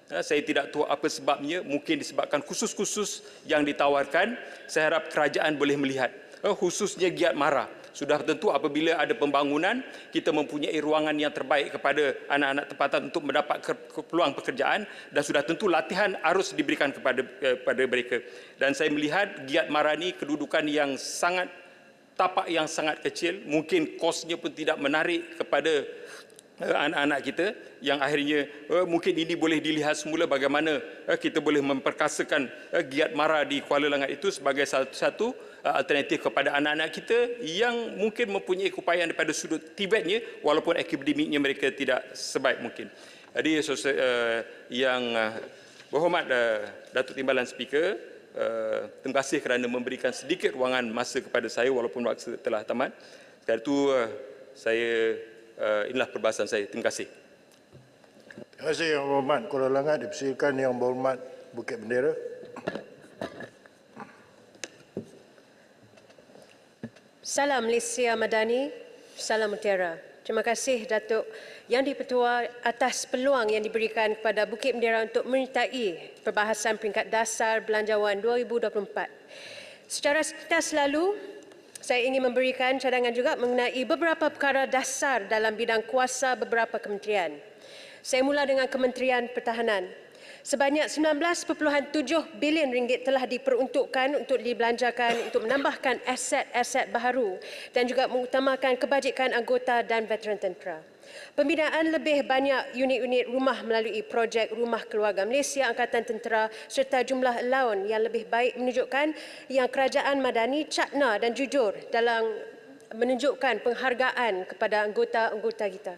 Speaker 7: Saya tidak tahu apa sebabnya, mungkin disebabkan khusus-khusus yang ditawarkan. Saya harap kerajaan boleh melihat, khususnya Giat Mara. Sudah tentu apabila ada pembangunan, kita mempunyai ruangan yang terbaik kepada anak-anak tempatan untuk mendapat peluang pekerjaan, dan sudah tentu latihan harus diberikan kepada mereka. Dan saya melihat Giat Mara ini kedudukan yang sangat tapak yang sangat kecil, mungkin kosnya pun tidak menarik kepada anak-anak kita, yang akhirnya mungkin ini boleh dilihat semula bagaimana kita boleh memperkasakan Giat Mara di Kuala Lengat itu sebagai satu alternatif kepada anak-anak kita yang mungkin mempunyai keupayaan daripada sudut TVET-nya walaupun akademiknya mereka tidak sebaik mungkin. Jadi yang berhormat Datuk Timbalan Speaker, terima kasih kerana memberikan sedikit ruangan masa kepada saya walaupun waktu telah tamat. Sekali itu inilah perbahasan saya. Terima kasih.
Speaker 5: Terima kasih Yang Berhormat Kuala Lengat. Dipersilakan Yang Berhormat Bukit Bendera.
Speaker 8: Salam Malaysia Madani, salam mutiara. Terima kasih Datuk Yang di-Pertua atas peluang yang diberikan kepada Bukit Bendera untuk menyertai perbahasan peringkat dasar Belanjawan 2024. Secara sekilas selalu, saya ingin memberikan cadangan juga mengenai beberapa perkara dasar dalam bidang kuasa beberapa kementerian. Saya mula dengan Kementerian Pertahanan. Sebanyak 19.7 bilion ringgit telah diperuntukkan untuk dibelanjakan untuk menambahkan aset-aset baharu dan juga mengutamakan kebajikan anggota dan veteran tentera. Pembinaan lebih banyak unit-unit rumah melalui projek Rumah Keluarga Malaysia Angkatan Tentera serta jumlah allowance yang lebih baik menunjukkan yang kerajaan madani cakna dan jujur dalam menunjukkan penghargaan kepada anggota-anggota kita.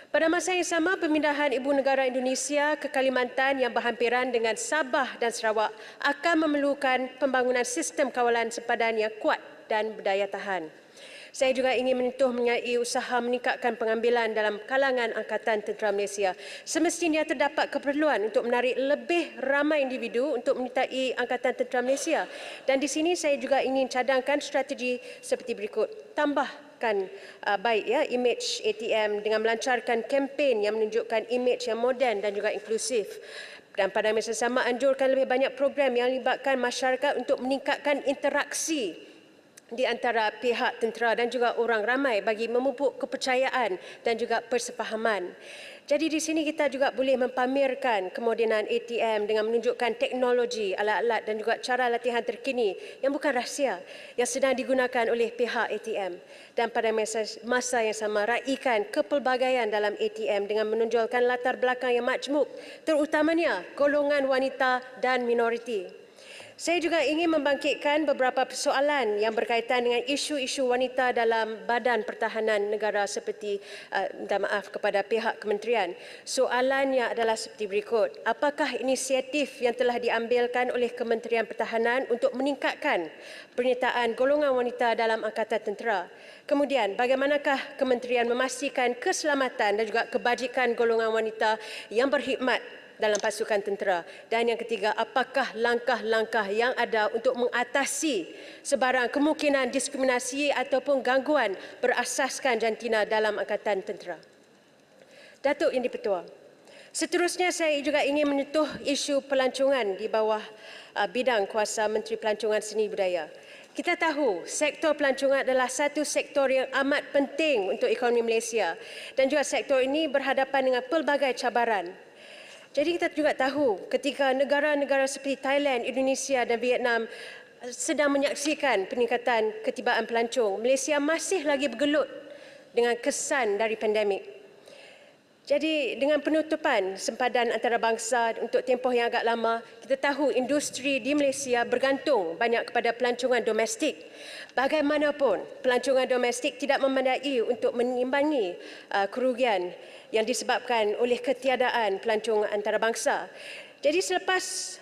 Speaker 8: Pada masa yang sama, pemindahan Ibu Negara Indonesia ke Kalimantan yang berhampiran dengan Sabah dan Sarawak akan memerlukan pembangunan sistem kawalan sempadan yang kuat dan berdaya tahan. Saya juga ingin menyentuh mengenai usaha meningkatkan pengambilan dalam kalangan Angkatan Tentera Malaysia. Semestinya terdapat keperluan untuk menarik lebih ramai individu untuk menyertai Angkatan Tentera Malaysia. Dan di sini saya juga ingin cadangkan strategi seperti berikut. Tambahkan baik imej ATM dengan melancarkan kempen yang menunjukkan imej yang moden dan juga inklusif. Dan pada masa sama anjurkan lebih banyak program yang melibatkan masyarakat untuk meningkatkan interaksi di antara pihak tentera dan juga orang ramai bagi memupuk kepercayaan dan juga persefahaman. Jadi di sini kita juga boleh mempamerkan kemodenan ATM dengan menunjukkan teknologi, alat-alat dan juga cara latihan terkini yang bukan rahsia yang sedang digunakan oleh pihak ATM. Dan pada masa yang sama raikan kepelbagaian dalam ATM dengan menonjolkan latar belakang yang majmuk, terutamanya golongan wanita dan minoriti. Saya juga ingin membangkitkan beberapa persoalan yang berkaitan dengan isu-isu wanita dalam Badan Pertahanan Negara seperti, minta maaf kepada pihak kementerian. Soalannya adalah seperti berikut. Apakah inisiatif yang telah diambilkan oleh Kementerian Pertahanan untuk meningkatkan penyertaan golongan wanita dalam Angkatan Tentera? Kemudian, bagaimanakah kementerian memastikan keselamatan dan juga kebajikan golongan wanita yang berkhidmat dalam pasukan tentera? Dan yang ketiga, apakah langkah-langkah yang ada untuk mengatasi sebarang kemungkinan diskriminasi ataupun gangguan berasaskan jantina dalam Angkatan Tentera? Datuk Yang di-Pertua, seterusnya saya juga ingin menyentuh isu pelancongan di bawah bidang kuasa Menteri Pelancongan Seni Budaya. Kita tahu sektor pelancongan adalah satu sektor yang amat penting untuk ekonomi Malaysia dan juga sektor ini berhadapan dengan pelbagai cabaran. Jadi kita juga tahu ketika negara-negara seperti Thailand, Indonesia dan Vietnam sedang menyaksikan peningkatan ketibaan pelancong, Malaysia masih lagi bergelut dengan kesan dari pandemik. Jadi dengan penutupan sempadan antarabangsa untuk tempoh yang agak lama, kita tahu industri di Malaysia bergantung banyak kepada pelancongan domestik. Bagaimanapun, pelancongan domestik tidak memadai untuk mengimbangi kerugian yang disebabkan oleh ketiadaan pelancong antarabangsa. Jadi selepas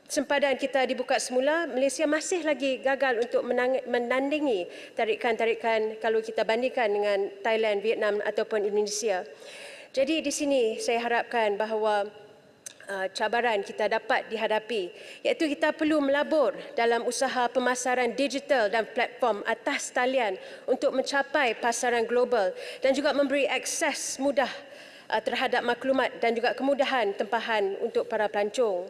Speaker 8: sempadan kita dibuka semula, Malaysia masih lagi gagal untuk menandingi tarikan-tarikan kalau kita bandingkan dengan Thailand, Vietnam ataupun Indonesia. Jadi di sini saya harapkan bahawa cabaran kita dapat dihadapi, iaitu kita perlu melabur dalam usaha pemasaran digital dan platform atas talian untuk mencapai pasaran global dan juga memberi akses mudah terhadap maklumat dan juga kemudahan tempahan untuk para pelancong.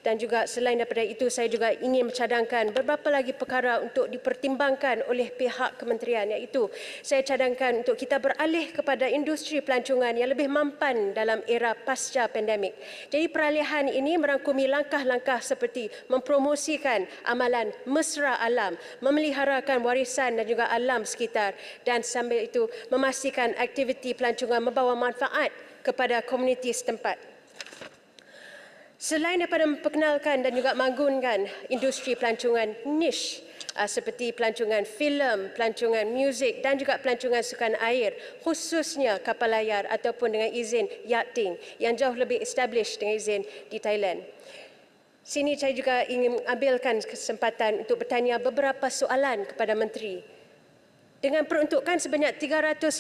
Speaker 8: Dan juga selain daripada itu, saya juga ingin mencadangkan beberapa lagi perkara untuk dipertimbangkan oleh pihak kementerian, iaitu saya cadangkan untuk kita beralih kepada industri pelancongan yang lebih mampan dalam era pasca pandemik. Jadi peralihan ini merangkumi langkah-langkah seperti mempromosikan amalan mesra alam, memeliharakan warisan dan juga alam sekitar, dan sambil itu memastikan aktiviti pelancongan membawa manfaat kepada komuniti setempat. Selain daripada memperkenalkan dan juga menganggunkan industri pelancongan niche seperti pelancongan filem, pelancongan muzik dan juga pelancongan sukan air, khususnya kapal layar ataupun dengan izin yachting yang jauh lebih established dengan izin di Thailand. Sini saya juga ingin ambilkan kesempatan untuk bertanya beberapa soalan kepada Menteri. Dengan peruntukan sebanyak 350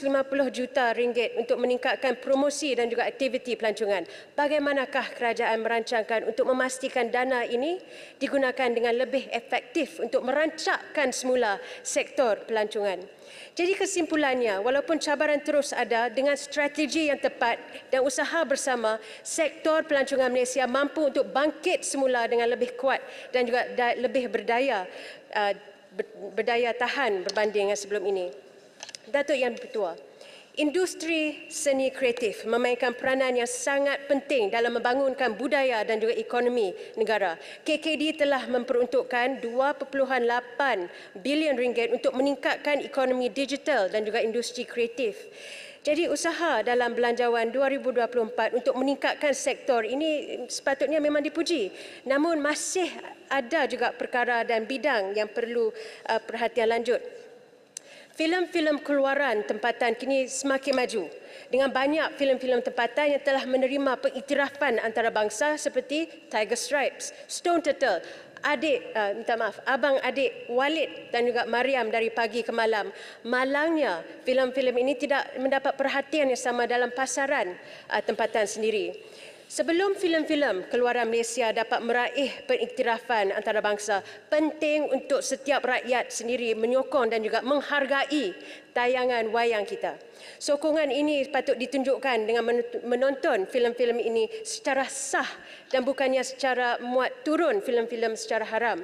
Speaker 8: juta ringgit untuk meningkatkan promosi dan juga aktiviti pelancongan, bagaimanakah kerajaan merancangkan untuk memastikan dana ini digunakan dengan lebih efektif untuk merancakkan semula sektor pelancongan? Jadi kesimpulannya, walaupun cabaran terus ada, dengan strategi yang tepat dan usaha bersama, sektor pelancongan Malaysia mampu untuk bangkit semula dengan lebih kuat dan juga lebih berdaya tahan berbanding dengan sebelum ini. Datuk Yang di-Pertua, industri seni kreatif memainkan peranan yang sangat penting dalam membangunkan budaya dan juga ekonomi negara. KKD telah memperuntukkan 2.8 bilion ringgit untuk meningkatkan ekonomi digital dan juga industri kreatif. Jadi usaha dalam belanjawan 2024 untuk meningkatkan sektor ini sepatutnya memang dipuji. Namun masih ada juga perkara dan bidang yang perlu perhatian lanjut. Filem-filem keluaran tempatan kini semakin maju dengan banyak filem-filem tempatan yang telah menerima pengiktirafan antarabangsa seperti Tiger Stripes, Stone Turtle, abang adik Walid dan juga Mariam dari Pagi ke Malam. Malangnya filem-filem ini tidak mendapat perhatian yang sama dalam pasaran tempatan sendiri. Sebelum filem-filem keluaran Malaysia dapat meraih pengiktirafan antarabangsa, penting untuk setiap rakyat sendiri menyokong dan juga menghargai tayangan wayang kita. Sokongan ini patut ditunjukkan dengan menonton filem-filem ini secara sah dan bukannya secara muat turun filem-filem secara haram.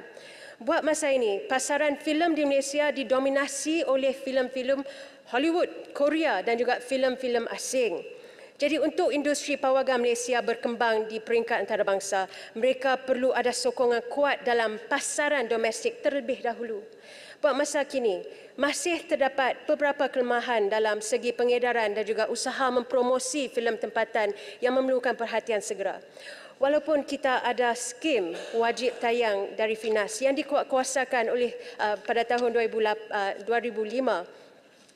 Speaker 8: Buat masa ini, pasaran filem di Malaysia didominasi oleh filem-filem Hollywood, Korea dan juga filem-filem asing. Jadi untuk industri pawagam Malaysia berkembang di peringkat antarabangsa, mereka perlu ada sokongan kuat dalam pasaran domestik terlebih dahulu. Buat masa kini, masih terdapat beberapa kelemahan dalam segi pengedaran dan juga usaha mempromosi filem tempatan yang memerlukan perhatian segera. walaupun kita ada skim wajib tayang dari Finas yang dikuatkuasakan oleh pada tahun 2005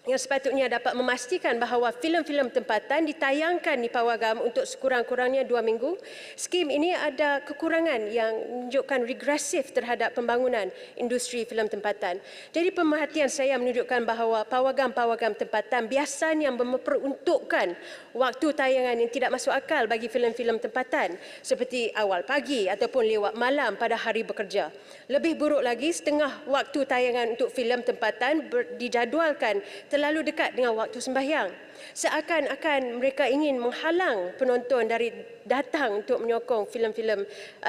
Speaker 8: yang sepatutnya dapat memastikan bahawa filem-filem tempatan ditayangkan di pawagam untuk sekurang-kurangnya 2 minggu. Skim ini ada kekurangan yang menunjukkan regresif terhadap pembangunan industri filem tempatan. Jadi pemerhatian saya menunjukkan bahawa pawagam-pawagam tempatan biasanya memperuntukkan waktu tayangan yang tidak masuk akal bagi filem-filem tempatan seperti awal pagi ataupun lewat malam pada hari bekerja. Lebih buruk lagi, setengah waktu tayangan untuk filem tempatan dijadualkan terlalu dekat dengan waktu sembahyang. Seakan-akan mereka ingin menghalang penonton dari datang untuk menyokong filem-filem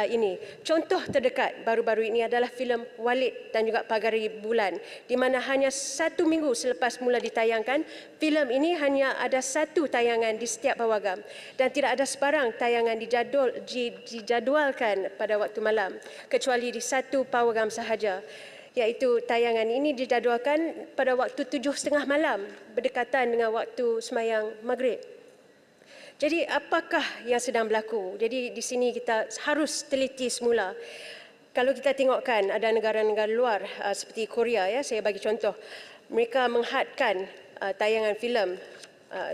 Speaker 8: ini. Contoh terdekat baru-baru ini adalah filem Walid dan juga Pagari Bulan, di mana hanya 1 minggu selepas mula ditayangkan, filem ini hanya ada 1 tayangan di setiap pawagam dan tidak ada sebarang tayangan dijadualkan pada waktu malam kecuali di 1 pawagam sahaja, iaitu tayangan ini dijadualkan pada waktu 7.30 malam berdekatan dengan waktu semayang maghrib. Jadi apakah yang sedang berlaku? Jadi di sini kita harus teliti semula. Kalau kita tengokkan ada negara-negara luar seperti Korea, saya bagi contoh, mereka menghadkan tayangan filem.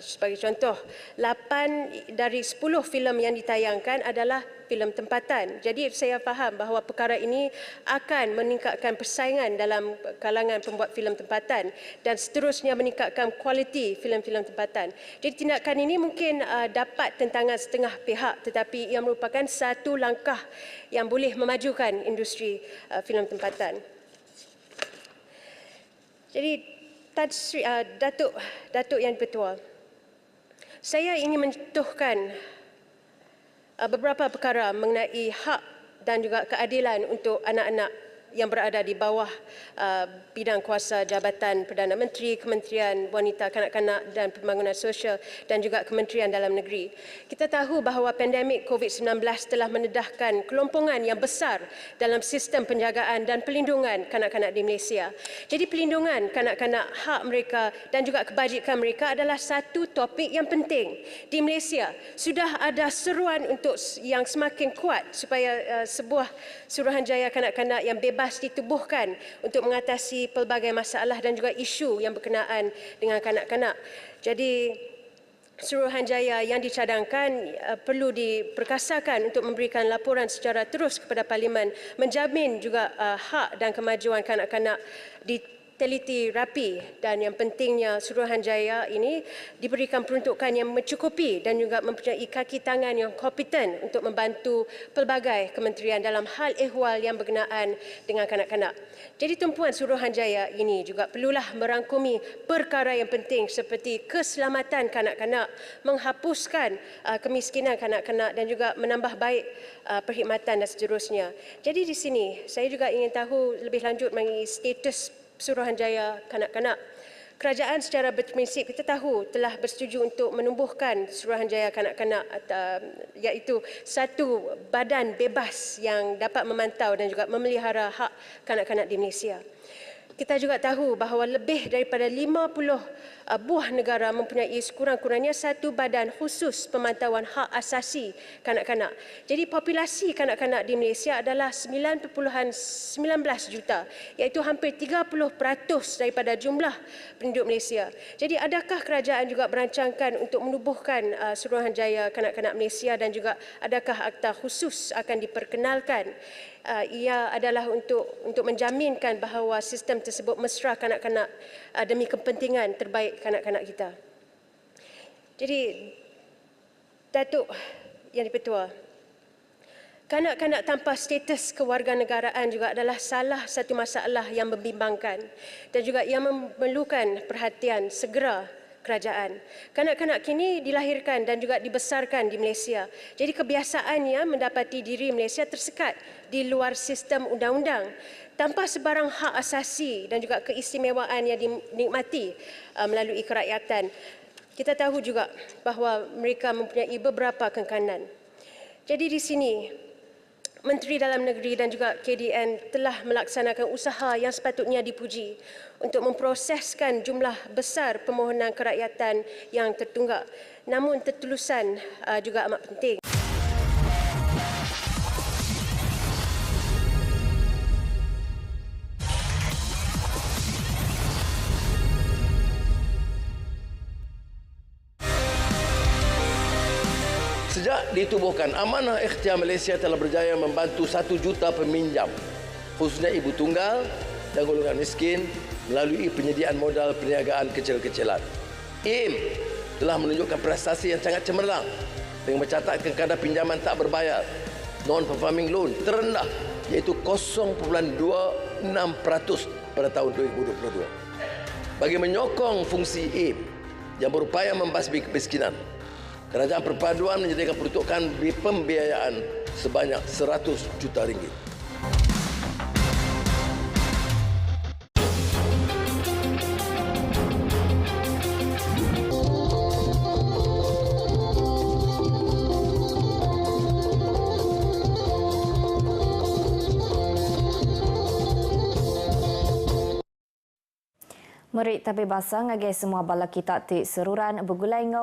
Speaker 8: Sebagai contoh, 8 dari 10 filem yang ditayangkan adalah filem tempatan. Jadi saya faham bahawa perkara ini akan meningkatkan persaingan dalam kalangan pembuat filem tempatan dan seterusnya meningkatkan kualiti filem-filem tempatan. Jadi tindakan ini mungkin dapat tentangan setengah pihak, tetapi ia merupakan satu langkah yang boleh memajukan industri filem tempatan. Jadi Datuk Yang Dipertua, saya ingin menyentuhkan beberapa perkara mengenai hak dan juga keadilan untuk anak-anak yang berada di bawah bidang kuasa Jabatan Perdana Menteri, Kementerian Wanita, Kanak-kanak dan Pembangunan Sosial dan juga Kementerian Dalam Negeri. Kita tahu bahawa pandemik COVID-19 telah mendedahkan kelompongan yang besar dalam sistem penjagaan dan pelindungan kanak-kanak di Malaysia. Jadi pelindungan kanak-kanak, hak mereka dan juga kebajikan mereka adalah satu topik yang penting. Di Malaysia sudah ada seruan untuk yang semakin kuat supaya sebuah Suruhanjaya kanak-kanak yang bebas ditubuhkan untuk mengatasi pelbagai masalah dan juga isu yang berkenaan dengan kanak-kanak. Jadi Suruhanjaya yang dicadangkan perlu diperkasakan untuk memberikan laporan secara terus kepada Parlimen, menjamin juga hak dan kemajuan kanak-kanak diteliti rapi dan yang pentingnya Suruhanjaya ini diberikan peruntukan yang mencukupi dan juga mempunyai kaki tangan yang kompeten untuk membantu pelbagai kementerian dalam hal ehwal yang berkenaan dengan kanak-kanak. Jadi tumpuan Suruhanjaya ini juga perlulah merangkumi perkara yang penting seperti keselamatan kanak-kanak, menghapuskan kemiskinan kanak-kanak dan juga menambah baik perkhidmatan dan seterusnya. Jadi di sini saya juga ingin tahu lebih lanjut mengenai status Suruhanjaya kanak-kanak. Kerajaan secara berprinsip kita tahu telah bersetuju untuk menumbuhkan Suruhanjaya kanak-kanak iaitu satu badan bebas yang dapat memantau dan juga memelihara hak kanak-kanak di Malaysia. Kita juga tahu bahawa lebih daripada 50 buah negara mempunyai sekurang-kurangnya satu badan khusus pemantauan hak asasi kanak-kanak. Jadi populasi kanak-kanak di Malaysia adalah 9.19 juta, iaitu hampir 30% daripada jumlah penduduk Malaysia. Jadi adakah kerajaan juga merancangkan untuk menubuhkan Suruhanjaya kanak-kanak Malaysia dan juga adakah akta khusus akan diperkenalkan? Ia adalah untuk menjaminkan bahawa sistem tersebut mesra kanak-kanak demi kepentingan terbaik kanak-kanak kita. Jadi, Datuk Yang Dipertua, kanak-kanak tanpa status kewarganegaraan juga adalah salah satu masalah yang membimbangkan dan juga yang memerlukan perhatian segera kerajaan. Kanak-kanak kini dilahirkan dan juga dibesarkan di Malaysia. Jadi kebiasaannya mendapati diri Malaysia tersekat di luar sistem undang-undang tanpa sebarang hak asasi dan juga keistimewaan yang dinikmati melalui kerakyatan. Kita tahu juga bahawa mereka mempunyai beberapa kekanan. Jadi di sini Menteri Dalam Negeri dan juga KDN telah melaksanakan usaha yang sepatutnya dipuji untuk memproseskan jumlah besar permohonan kerakyatan yang tertunggak. Namun ketulusan juga amat penting.
Speaker 9: Sejak ditubuhkan, Amanah Ikhtiar Malaysia telah berjaya membantu 1 juta peminjam, khususnya ibu tunggal dan golongan miskin melalui penyediaan modal perniagaan kecil-kecilan. AIM telah menunjukkan prestasi yang sangat cemerlang dengan mencatatkan kadar pinjaman tak berbayar, non-performing loan terendah iaitu 0.26% pada tahun 2022. Bagi menyokong fungsi AIM yang berupaya membasmi kemiskinan, Kerajaan Perpaduan menyediakan peruntukan pembiayaan sebanyak RM100 juta.
Speaker 10: Merik tapi basang ngagi semua bala kita ti seruran bergulai ngau